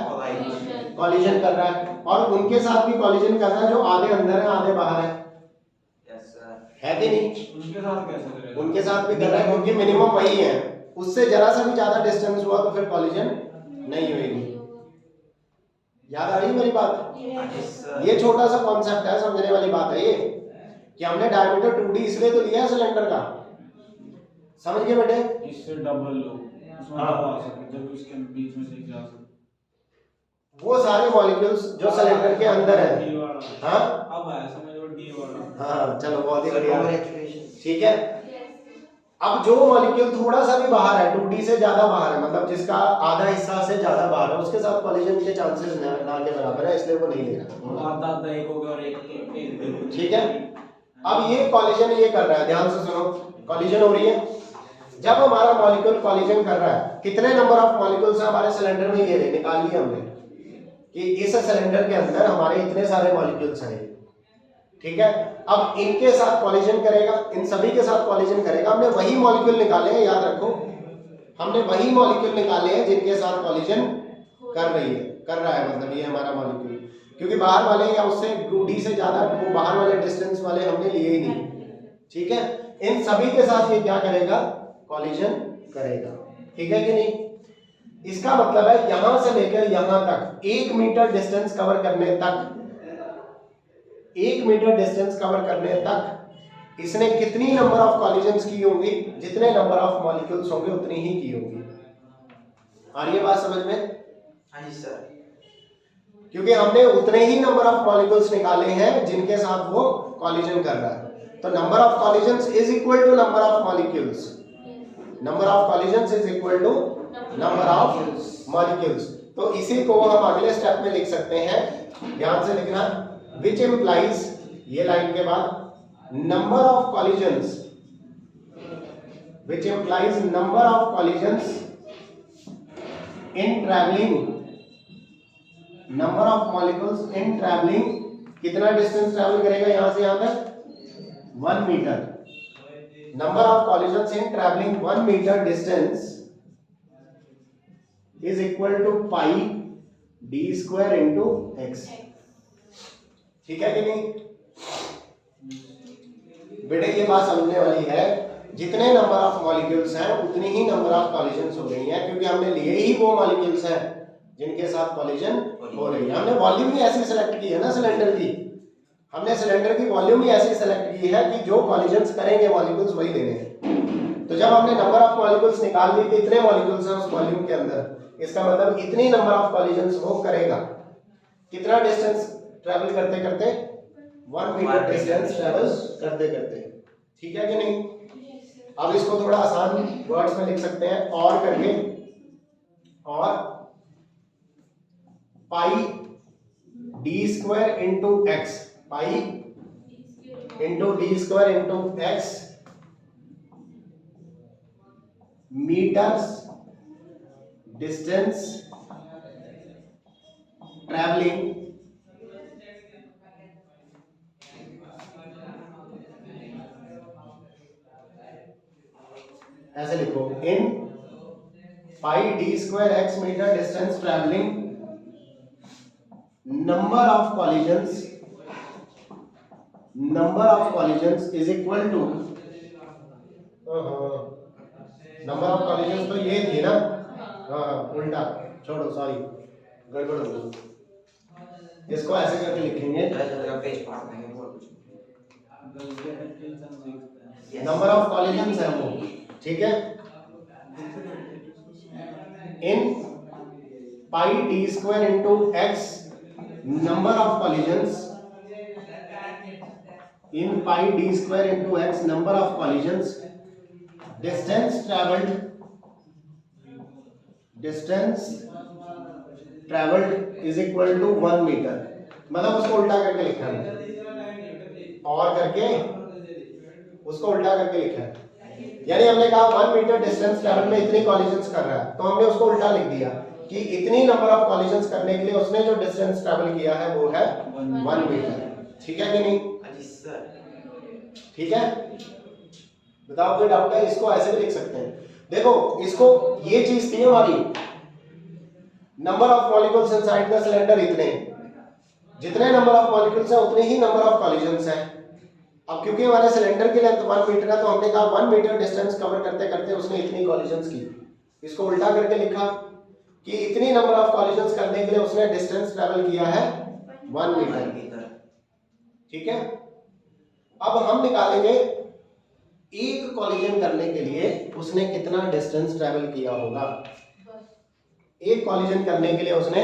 Speaker 1: कॉलिजन कर रहा है, और उनके साथ भी कॉलिजन कर रहा है जो आधे अंदर है आधे बाहर है। है कि नहीं?
Speaker 5: उनके साथ कैसे करेगा?
Speaker 1: उनके साथ भी कर रहा है क्योंकि मिनिमम वही है, उससे जरा सा भी ज्यादा डिस्टेंस हुआ तो फिर कॉलिजन नहीं होगी। याद आ रही है मेरी बात? ये छोटा सा कॉन्सेप्ट है, समझने वाली बात है ये, कि हमने डायमीटर 2d इसलिए तो लिया है सिलेंडर का, समझ गए बेटे?
Speaker 5: इससे डबल लो, उसमें
Speaker 1: हाँ।
Speaker 5: दो आ सके जब उसके बीच में से एक जा सके।
Speaker 1: वो सारे मॉलिक्यूल्स जो सिलेंडर के अंदर है।
Speaker 5: D वाला।
Speaker 1: हाँ
Speaker 5: अब आया समझ लो D वाला।
Speaker 1: हाँ, चलो बहुत ही बढ़िया,
Speaker 2: Congratulations।
Speaker 1: ठीक है। अब जो मॉलिक्यूल थोड़ा सा भी बाहर है, 2d से ज्यादा बाहर है, मतलब जिसका आधा हिस्सा से ज्यादा बाहर है, उसके साथ कॉलिजन के चांसेस ना के बराबर है, इसलिए वो नहीं ले रहा।
Speaker 5: आधा आधा एक हो गया और एक
Speaker 1: ठीक है, अब ये कॉलिजन ये कर रहा है, ध्यान से सुनो, कॉलिजन हो रही है। जब हमारा मॉलिक्यूल कॉलिजन कर रहा है, कितने नंबर ऑफ मॉलिक्यूल्स हमारे सिलेंडर में ये निकाल लिया हमने कि इस सिलेंडर के अंदर हमारे इतने सारे मॉलिक्यूल्स हैं, ठीक है। अब इनके साथ कॉलिजन करेगा, इन सभी के साथ कॉलिजन करेगा। हमने वही मॉलिक्यूल निकाले हैं, याद रखो, हमने वही मॉलिक्यूल निकाले हैं जिनके साथ कॉलिजन कर रहा है, मतलब ये हमारा मॉलिक्यूल, क्योंकि बाहर वाले या उससे 2d से ज्यादा वो बाहर वाले डिस्टेंस वाले हमने लिए ही नहीं, ठीक है। इन सभी के साथ ये क्या करेगा? कॉलिजन करेगा, ठीक है कि नहीं? इसका मतलब है यहां से लेकर यहां तक 1 मीटर डिस्टेंस कवर करने तक, 1 मीटर डिस्टेंस कवर करने तक इसने कितनी नंबर ऑफ कॉलिजन्स की होंगी? जितने नंबर ऑफ मॉलिक्यूल्स होंगे उतनी ही की होंगी। आ रही है बात समझ में?
Speaker 2: हाँ जी सर।
Speaker 1: क्योंकि हमने उतने ही नंबर ऑफ मॉलिक्यूल्स निकाले हैं जिनके साथ वो कॉलिजन कर रहा है, तो number of collisions is equal to number of molecules. Number of collisions is equal to number of molecules. तो इसी को हम अगले स्टेप में लिख सकते हैं, ध्यान से लिखना, which implies, ये लाइन के बाद, number of collisions which implies number of collisions in traveling, number of molecules in traveling, कितना डिस्टेंस ट्रैवल करेगा यहां से यहां तक 1 metre, number of collisions in traveling 1 meter distance is equal to pi d square into x। ठीक है कि नहीं बेटे, ये बात समझने वाली है, जितने नंबर ऑफ मॉलिक्यूल्स हैं उतनी ही नंबर ऑफ कॉलिजन्स हो रही हैं, क्योंकि हमने लिए ही वो मॉलिक्यूल्स हैं जिनके साथ कॉलिजन हो रही है। हमने वॉल्यूम ही ऐसी सेलेक्ट की है ना सिलेंडर की, हमने सिलेंडर की वॉल्यूम ही ऐसी सेलेक्ट की है कि जो कॉलिजन्स करेंगे मॉलिक्यूल्स वही लेने हैं। तो जब हमने नंबर ऑफ मॉलिक्यूल्स निकाल ली कि इतने मॉलिक्यूल्स हैं उस वॉल्यूम के अंदर, इसका मतलब इतनी नंबर ऑफ कॉलिजन्स वो करेगा। कितना डिस्टेंस ट्रैवल करते करते 1 मीटर डिस्टेंस ट्रैवल करते करते। ठीक है कि नहीं? अब इसको थोड़ा आसान वर्ड्स में लिख सकते हैं, और करके, और pi D square into x, pi into D square into x metres distance travelling ऐसे लिखो, in pi D square x metre distance travelling number of collisions is equal to number of collisions तो ये थी ना, हाँ उल्टा छोड़ो, sorry गड़बड़ हो गई। इसको ऐसे करके लिखेंगे,
Speaker 2: पेज फाड़ देंगे और कुछ
Speaker 1: नंबर ऑफ कॉलिजन्स है वो, ठीक है, in pi D square into x number of collisions, in pi d square into x number of collisions, distance traveled is equal to 1 meter। मतलब उसको उल्टा करके लिखा है, और करके उसको उल्टा करके लिखा है। यानी हमने कहा 1 मीटर डिस्टेंस ट्रैवल में इतनी कॉलिजन्स कर रहा है, तो हमने उसको उल्टा लिख दिया कि इतनी नंबर ऑफ कॉलिजन्स करने के लिए उसने जो डिस्टेंस ट्रैवल किया है वो है 1 मीटर। ठीक है कि नहीं? ठीक है, बताओ कोई डाउट है? इसको ऐसे भी लिख सकते हैं, देखो इसको, ये चीज थी हमारी number of molecules inside the cylinder, इतने, जितने नंबर ऑफ मॉलिक्यूल्स हैं उतने ही नंबर ऑफ कॉलिजन्स हैं। अब क्योंकि हमारे सिलेंडर की लेंथ 1 मीटर है, तो हमने कहा 1 मीटर डिस्टेंस कवर करते करते उसने इतनी कॉलिजन्स की। इसको उल्टा करके लिखा कि इतनी नंबर ऑफ कॉलिजन्स करने के लिए उसने डिस्टेंस ट्रैवल किया है 1 मीटर। ठीक है, अब हम निकालेंगे एक कॉलिजन करने के लिए उसने कितना डिस्टेंस ट्रैवल किया होगा। एक कॉलिजन करने के लिए उसने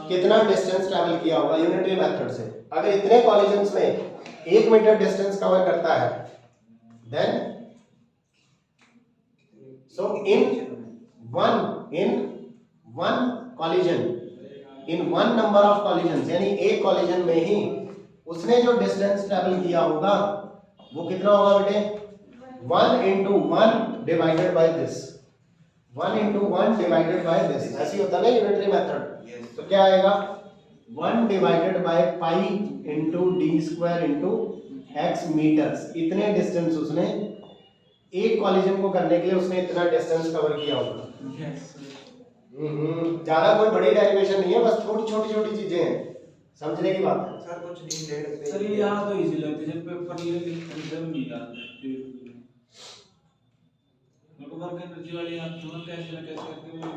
Speaker 1: कितना डिस्टेंस ट्रैवल किया होगा यूनिटरी मेथड से। अगर इतने कॉलिजन्स में 1 मीटर डिस्टेंस कवर करता है, then so in one collision, in one number of collisions, यानी एक कॉलिजन में ही उसने जो डिस्टेंस ट्रैवल किया होगा वो कितना होगा बेटे? 1 into 1 divided by this, 1 into 1 divided by this, ऐसे होता है ना यूनिटरी मेथड। तो क्या आएगा? 1 divided by pi into D square into x meters. इतने डिस्टेंस उसने, एक कॉलिजन को करने के लिए उसने इतना डिस्टेंस कवर किया होगा। ज्यादा कोई बड़ी डेरिवेशन नहीं है, बस छोटी छोटी चीजें हैं, समझने की बात है।
Speaker 2: सर कुछ नहीं डेढ़
Speaker 5: सर ये यहाँ तो इजी लगती है, पेपर ये एकदम नहीं याद है। मेरे को वर्क एनर्जी वाली याद थी, कैसे ना कैसे करके वो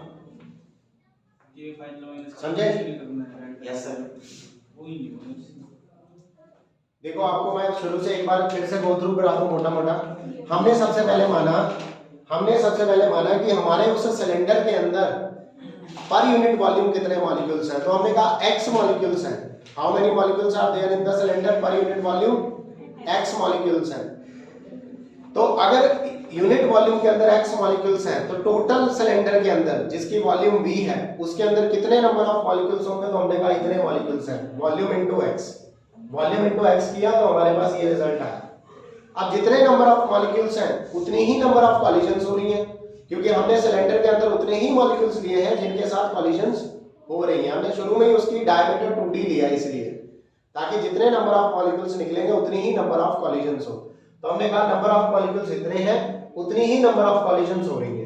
Speaker 5: ये फाइनल माइनस
Speaker 1: समझे?
Speaker 5: करना है, राइट?
Speaker 2: Yes sir.
Speaker 5: वो ही नहीं।
Speaker 1: देखो आपको मैं शुरू से एक बार फिर से गो थ्रू करा दूं मोटा मोटा। हमने सबसे पहले माना कि हमारे उस सिलेंडर के अंदर पर यूनिट वॉल्यूम कितने मॉलिक्यूल्स हैं। तो हमने कहा x मॉलिक्यूल्स हैं। How many molecules are there in the cylinder per unit volume? x molecules हैं। तो अगर यूनिट वॉल्यूम के अंदर x मॉलिक्यूल्स हैं, तो टोटल सिलेंडर के अंदर जिसकी वॉल्यूम v है उसके अंदर कितने नंबर ऑफ मॉलिक्यूल्स होंगे? तो हमने कहा इतने मॉलिक्यूल्स हैं। Volume into x, volume into x किया तो हमारे पास ये रिजल्ट आया। अब जितने नंबर ऑफ मॉलिक्यूल्स हैं उतनी ही नंबर ऑफ कॉलिजन्स हो रही हैं, क्योंकि हमने सिलेंडर के अंदर उतने ही मॉलिक्यूल्स लिए हैं जिनके साथ कॉलिजन्स हो रही हैं। हमने शुरू में ही उसकी डायमीटर 2d लिया इसलिए, ताकि जितने नंबर ऑफ मॉलिक्यूल्स निकलेंगे उतनी ही नंबर ऑफ कॉलिजन्स हो। तो हमने कहा नंबर ऑफ मॉलिक्यूल्स इतने हैं उतनी ही नंबर ऑफ कॉलिजन्स हो रही हैं।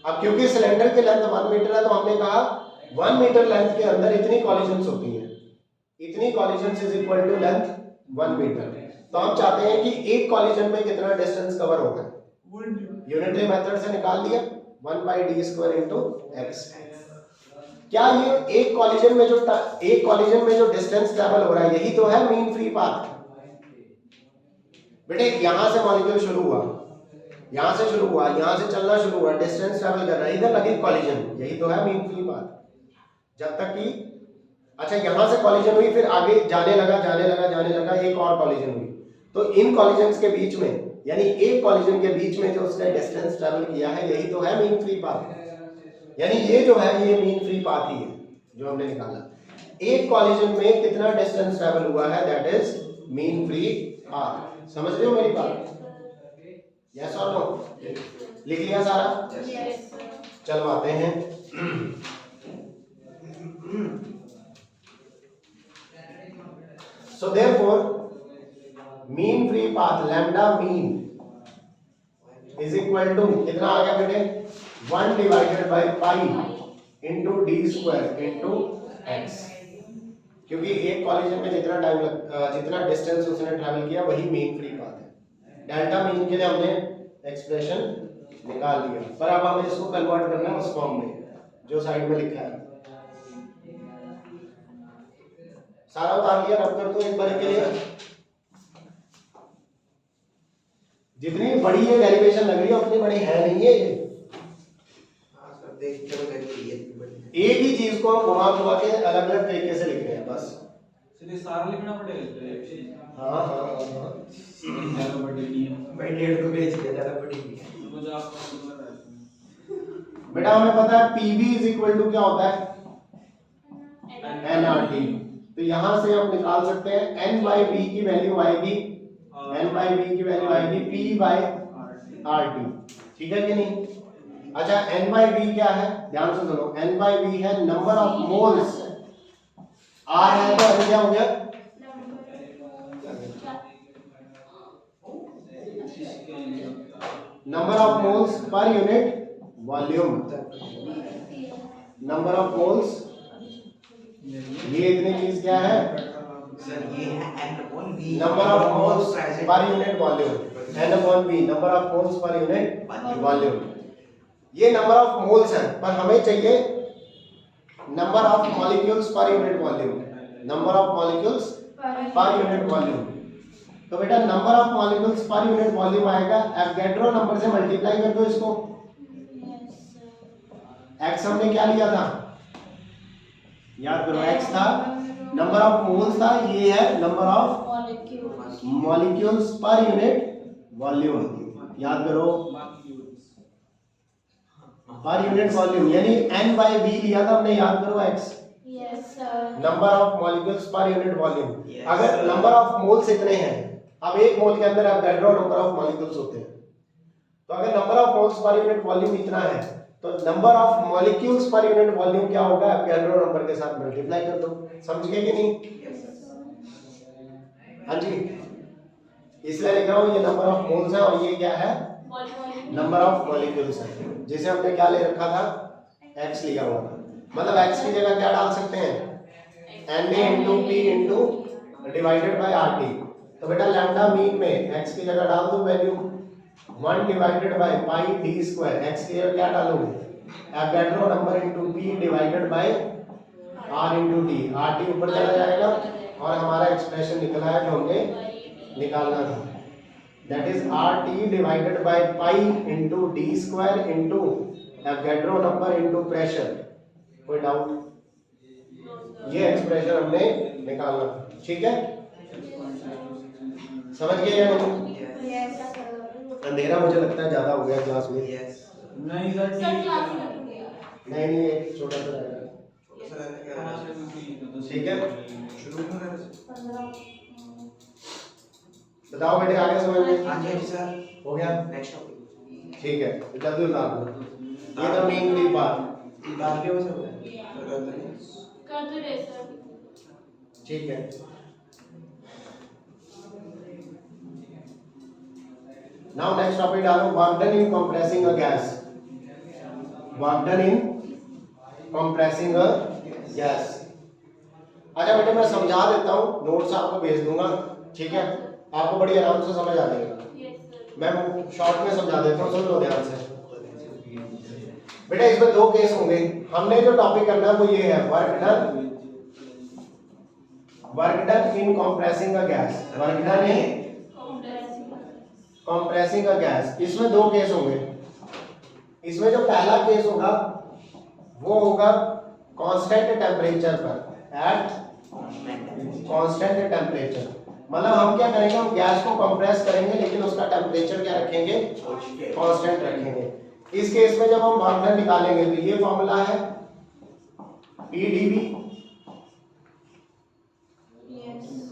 Speaker 1: अब क्योंकि सिलेंडर की लेंथ 1 मीटर है तो हमने कहा 1 मीटर लेंथ के अंदर इतनी कॉलिजन्स होती हैं, इतनी collisions is equal to length 1 meter. तो हम चाहते हैं कि एक कॉलिजन में कितना डिस्टेंस कवर होगा, यूनिटरी मेथड से निकाल दिया 1/d² इनटू x। क्या ये एक कॉलिजन में जो डिस्टेंस ट्रैवल हो रहा है यही तो है मीन फ्री पाथ। बेटे यहां से मॉलिक्यूल शुरू हुआ, यहां से शुरू हुआ, यहां से चलना शुरू हुआ, डिस्टेंस ट्रैवल कर रहा है, इधर लगे कॉलिजन, यही तो है मीन फ्री पाथ। जब तक कि अच्छा यहां से कॉलिजन हुई, फिर आगे जाने लगा, एक और कॉलिजन हुई, तो इन कॉलिजन्स के बीच में, यानी एक कॉलिजन के बीच में जो उसने डिस्टेंस ट्रैवल किया है यही तो है मीन फ्री पाथ। यानी ये जो है ये मीन फ्री पाथ ही है जो हमने निकाला। एक कॉलिजन में कितना डिस्टेंस ट्रैवल हुआ है that is mean free path. समझ रहे हो मेरी बात? यस और नो? लिख लिया सारा?
Speaker 3: यस
Speaker 1: चलो आते हैं। So therefore mean free path lambda mean is equal to कितना आ गया बेटे 1 divided by pi into d² into x, क्योंकि एक कॉलिजन में जितना डिस्टेंस उसने ट्रैवल किया वही मीन फ्री पाथ है। डेल्टा मीन के लिए हमने एक्सप्रेशन निकाल लिया, पर अब हमें इसको कन्वर्ट करना है उस फॉर्म में जो साइड में लिखा है। सारा उतार लिया, रब कर दो एक बार के लिए। जितनी बड़ी ये डेरिवेशन लग रही है उतनी बड़ी है नहीं है ये।
Speaker 2: हाँ सर देख चलो देखिए ये बड़ी है।
Speaker 1: एक ही चीज को हम घुमा के अलग अलग तरीके से लिख रहे हैं बस।
Speaker 5: सीधे सारा लिखना पड़ेगा इसको एक चीज।
Speaker 1: हाँ
Speaker 5: ज्यादा बड़ी नहीं है।
Speaker 2: भाई 1.5 को बेच दिया, ज्यादा बड़ी नहीं है।
Speaker 5: मुझे आपको पता है।
Speaker 1: बेटा हमें पता है PV इज इक्वल टू क्या होता है nRT। तो यहां से हम निकाल सकते हैं n/v की वैल्यू आएगी, n/v की वैल्यू आएगी p/RT। ठीक है कि नहीं? अच्छा n/v क्या है, ध्यान से सुनो। n/v है नंबर ऑफ मोल्स, r है तो n क्या हो गया number of moles per unit volume. Number of moles ये इतनी चीज क्या है
Speaker 2: सर ये है n/v
Speaker 1: number of moles per unit volume, n/v number of moles per unit volume. ये नंबर ऑफ मोल्स है, पर हमें चाहिए number of molecules per unit volume, number of molecules per unit volume. तो बेटा number of molecules per unit volume आएगा, Avogadro number से multiply कर दो इसको। x हमने क्या लिया था याद करो, x था नंबर ऑफ मोल्स था, ये है number of molecules per unit volume. याद करो पर यूनिट वॉल्यूम, यानी n/v लिया था हमने, याद करो x
Speaker 3: yes sir
Speaker 1: number of molecules per unit volume.
Speaker 2: Yes,
Speaker 1: अगर
Speaker 2: sir.
Speaker 1: नंबर ऑफ मोल्स इतने हैं, अब एक मोल के अंदर एवोगैड्रो नंबर ऑफ मॉलिक्यूल्स होते हैं, तो अगर number of moles per unit volume इतना है तो number of molecules per unit volume क्या होगा, एवोगैड्रो नंबर के साथ मल्टीप्लाई कर दो। समझ गए कि नहीं? हाँ जी, इसलिए लिख रहा हूँ ये नंबर ऑफ मोल्स है और ये क्या है नंबर ऑफ मॉलिक्यूल्स है, जिसे हमने क्या ले रखा था x लिया हुआ था। मतलब x की जगह क्या डाल सकते हैं Na into p into divided by RT। तो बेटा लैम्डा मीन में x की जगह डाल दो value 1 divided by pi d square. x की जगह क्या डालोगे Avogadro number into p divided by r into t। RT ऊपर चला जाएगा और हमारा एक्सप्रेशन निकला है जो हमने निकालना था, that is RT divided by pi into d square into Avogadro number into pressure। कोई डाउट? ये एक्सप्रेशन हमने निकालना, ठीक है? समझ गए या नहीं?
Speaker 3: यस सर
Speaker 1: अंधेरा मुझे लगता है ज्यादा हो गया क्लास में।
Speaker 2: यस
Speaker 5: नहीं सर
Speaker 4: सर
Speaker 5: ठीक
Speaker 4: क्लास
Speaker 5: है।
Speaker 4: में गया
Speaker 1: नहीं नहीं एक छोटा सा रहेगा,
Speaker 2: छोटा सा रहने का
Speaker 5: हाँ, सर,
Speaker 1: ठीक है?
Speaker 2: शुरू में रहने से
Speaker 3: 15
Speaker 1: बताओ बेटे, आगे समझ में?
Speaker 2: हाँ जी सर।
Speaker 1: हो गया?
Speaker 2: Next topic.
Speaker 1: ठीक है, जल्दी उतार दो। ये तो मेन डी पार्ट।
Speaker 2: बात क्या हो सकता है?
Speaker 4: कर दो रे सर।
Speaker 1: ठीक है। नाउ नेक्स्ट टॉपिक डालो, work done in compressing a gas. Work done in compressing a gas. अच्छा बेटे, मैं समझा देता हूँ, नोट्स आपको भेज दूंगा, ठीक है? आपको बड़ी आराम से समझ आ जाएगा।
Speaker 4: Yes sir.
Speaker 1: मैं शॉर्ट में समझा देता हूँ, सुन लो ध्यान से। बेटा इसमें दो केस होंगे। हमने जो टॉपिक करना है वो ये है, work done in compressing a gas. Work done in compressing a gas. इसमें दो केस होंगे। इसमें जो पहला केस होगा वो होगा कांस्टेंट टेम्परेचर पर, एट कांस्टेंट टेम्परेचर। मतलब हम क्या करेंगे, हम गैस को कंप्रेस करेंगे लेकिन उसका टेम्परेचर क्या रखेंगे, कांस्टेंट रखेंगे। इस केस में जब हम वर्क डन निकालेंगे तो ये फॉर्मूला है PdV,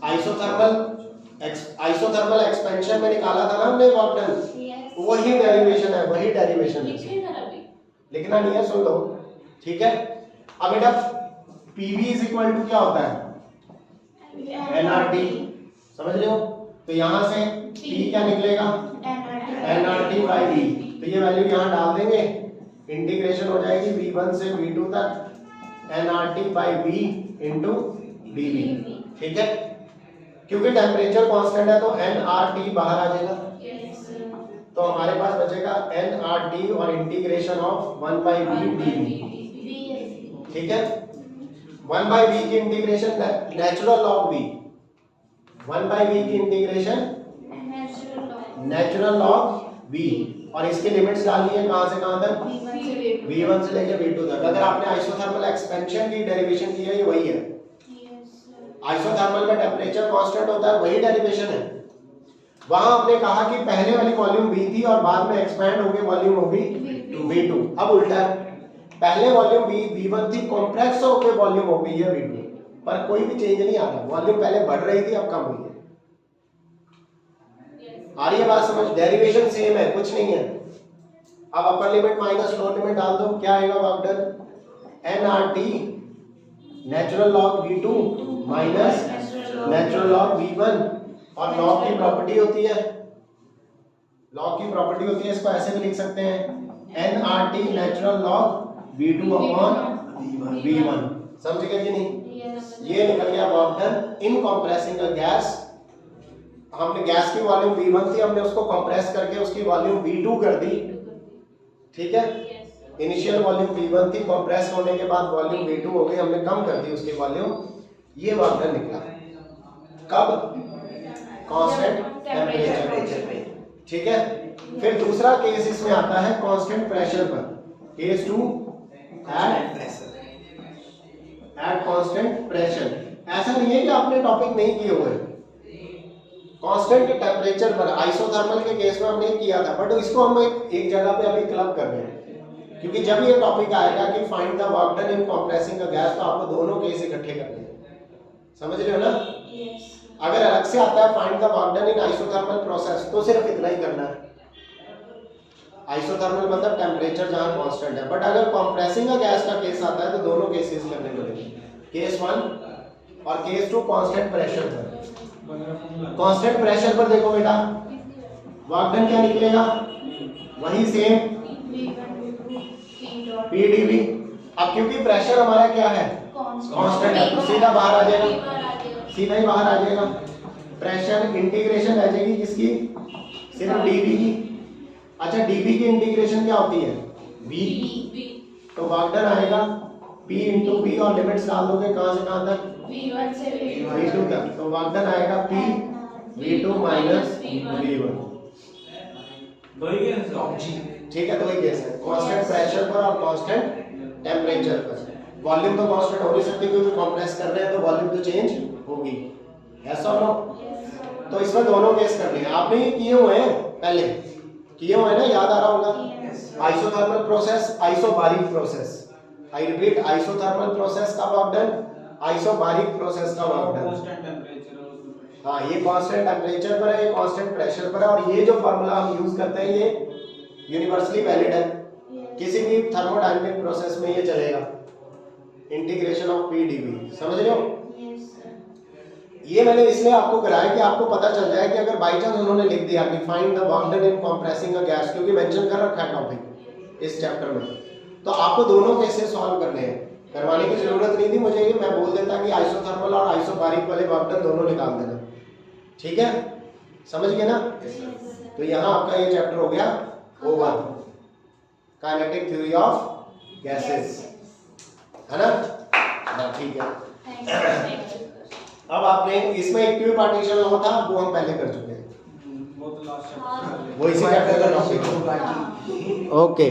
Speaker 1: आइसोथर्मल एक्सपेंशन में निकाला था ना हमने वर्क डन, वही डेरिवेशन है, वही डेरिवेशन है।
Speaker 4: लिखे सर अभी।
Speaker 1: लिखना नहीं है, सुन लो, ठीक है? अब बेटा PV इज इक्वल टू क्या होता है, nRT, समझ रहे हो? तो यहां से P क्या निकलेगा, nRT बाई V। तो ये वैल्यू यहां डाल देंगे, इंटीग्रेशन हो जाएगी V1 से V2 तक, nRT by V into dV, ठीक है? क्योंकि टेम्परेचर कांस्टेंट है तो nRT बाहर आ जाएगा, तो हमारे पास बचेगा nRT और integration of 1 by V dV, ठीक है? 1 बाई V की integration natural log V, 1 by V की इंटीग्रेशन नेचुरल लॉग V, और इसकी लिमिट्स डालनी है कहां से कहां तक, V1 से लेकर V2 तक। अगर आपने आइसोथर्मल एक्सपेंशन की डेरिवेशन की है, ये वही है। आइसोथर्मल में टेम्परेचर कांस्टेंट होता है, वही डेरिवेशन है। वहां हमने कहा कि पहले वाली वॉल्यूम V थी और बाद में एक्सपैंड होके वॉल्यूम होगी V2। अब उल्टा है, पहले वॉल्यूम V1 थी, कॉम्प्रेस होके वॉल्यूम हो गई है V2, पर कोई भी चेंज नहीं आ रहा। वॉल्यूम पहले बढ़ रही थी, अब कम हुई है। आ रही है बात समझ? डेरिवेशन सेम है, कुछ नहीं है। अब upper limit minus lower limit डाल दो, क्या आएगा work done, nRT natural log V2 minus natural log V1। और लॉग की प्रॉपर्टी होती है, लॉग की प्रॉपर्टी होती है, इसको ऐसे भी लिख सकते हैं nRT natural log V2 upon V1। समझ गए कि नहीं? ये निकल गया work done in compressing a gas. हमने गैस की वॉल्यूम V1 थी, हमने उसको कंप्रेस करके उसकी वॉल्यूम V2 कर दी, ठीक है? इनिशियल वॉल्यूम V1 थी, कंप्रेस होने के बाद वॉल्यूम V2 हो गई, हमने कम कर दी उसकी वॉल्यूम। ये वर्क डन निकला कब, कांस्टेंट टेम्परेचर पे, ठीक है? फिर दूसरा केस इसमें आता है कांस्टेंट प्रेशर पर, केस 2 एट कांस्टेंट प्रेशर। ऐसा नहीं है कि आपने टॉपिक नहीं किए हुए, कांस्टेंट टेम्परेचर पर आइसोथर्मल के केस में हमने किया था, बट इसको हम एक जगह पे अभी क्लब कर रहे हैं, क्योंकि जब ये टॉपिक आएगा कि find the work done in compressing a gas, तो आपको दोनों केस इकट्ठे करने हैं। समझ रहे हो ना? अगर अलग से आता है find the work done in isothermal process, तो सिर्फ इतना ही करना है। आइसोथर्मल मतलब टेम्परेचर जहां कांस्टेंट है, बट अगर कंप्रेसिंग अ गैस का केस आता है तो दोनों केसेस करने पड़ेंगे, केस 1 और केस 2 कांस्टेंट प्रेशर पर। कांस्टेंट प्रेशर पर देखो बेटा, वर्क डन क्या निकलेगा, वही सेम PdV। अब क्योंकि प्रेशर हमारा क्या है, कांस्टेंट है, तो सीधा बाहर आ जाएगा, सीधा ही बाहर आ जाएगा। प्रेशर इंटीग्रेशन रह जाएगी किसकी, सिर्फ dV की। अच्छा dV की इंटीग्रेशन क्या होती है, V, तो वर्क डन आएगा P इंटू V, और लिमिट्स डाल दोगे कहां से कहां तक,
Speaker 3: V1 से
Speaker 1: V2 तक, तो वर्क डन आएगा P V2 माइनस V1।
Speaker 5: दो ही केस है।
Speaker 1: ठीक है, दो ही केस है, कांस्टेंट प्रेशर पर और कांस्टेंट टेम्परेचर पर। वॉल्यूम तो कांस्टेंट हो नहीं सकती क्योंकि कंप्रेस कर रहे हैं, तो वॉल्यूम तो चेंज होगी, ऐसा नो? तो इसमें दोनों केस करने हैं। आपने ये किए हुए हैं, पहले किए हुए हैं ना, याद आ रहा होगा। Isothermal process, isobaric process. I repeat, isothermal process का वर्क डन, आइसोबारिक प्रोसेस का वर्क डन।
Speaker 5: कांस्टेंट टेम्परेचर और उसमें
Speaker 1: हाँ ये कांस्टेंट टेम्परेचर पर है, ये कांस्टेंट प्रेशर पर है, और ये जो फार्मूला हम यूज करते हैं ये यूनिवर्सली वैलिड है, किसी भी थर्मोडायनेमिक प्रोसेस में ये चलेगा, इंटीग्रेशन ऑफ पी डीवी। समझ रहे हो?
Speaker 3: Yes sir.
Speaker 1: ये मैंने इसलिए आपको कराया कि आपको पता चल जाए कि अगर बाई चांस उन्होंने लिख दिया कि find the work done in compressing a gas, क्योंकि मेंशन कर रखा है टॉपिक इस चैप्टर में, तो आपको दोनों केसेस सॉल्व करने हैं, करवाने की जरूरत नहीं थी मुझे, ये मैं बोल देता कि आइसोथर्मल और आइसोबारिक वाले वर्क डन दोनों निकाल देना। ठीक है, समझ गए ना? तो यहाँ आपका ये चैप्टर हो गया over, kinetic theory of gases, है ना? हाँ ठीक है।
Speaker 3: Thank you.
Speaker 1: अब आपने इसमें एक क्यू पार्टीशन लॉ था, वो हम पहले कर चुके हैं,
Speaker 5: वो तो लास्ट चैप्टर
Speaker 1: वो इसी चैप्टर का टॉपिक है।
Speaker 2: बाकी
Speaker 1: ओके।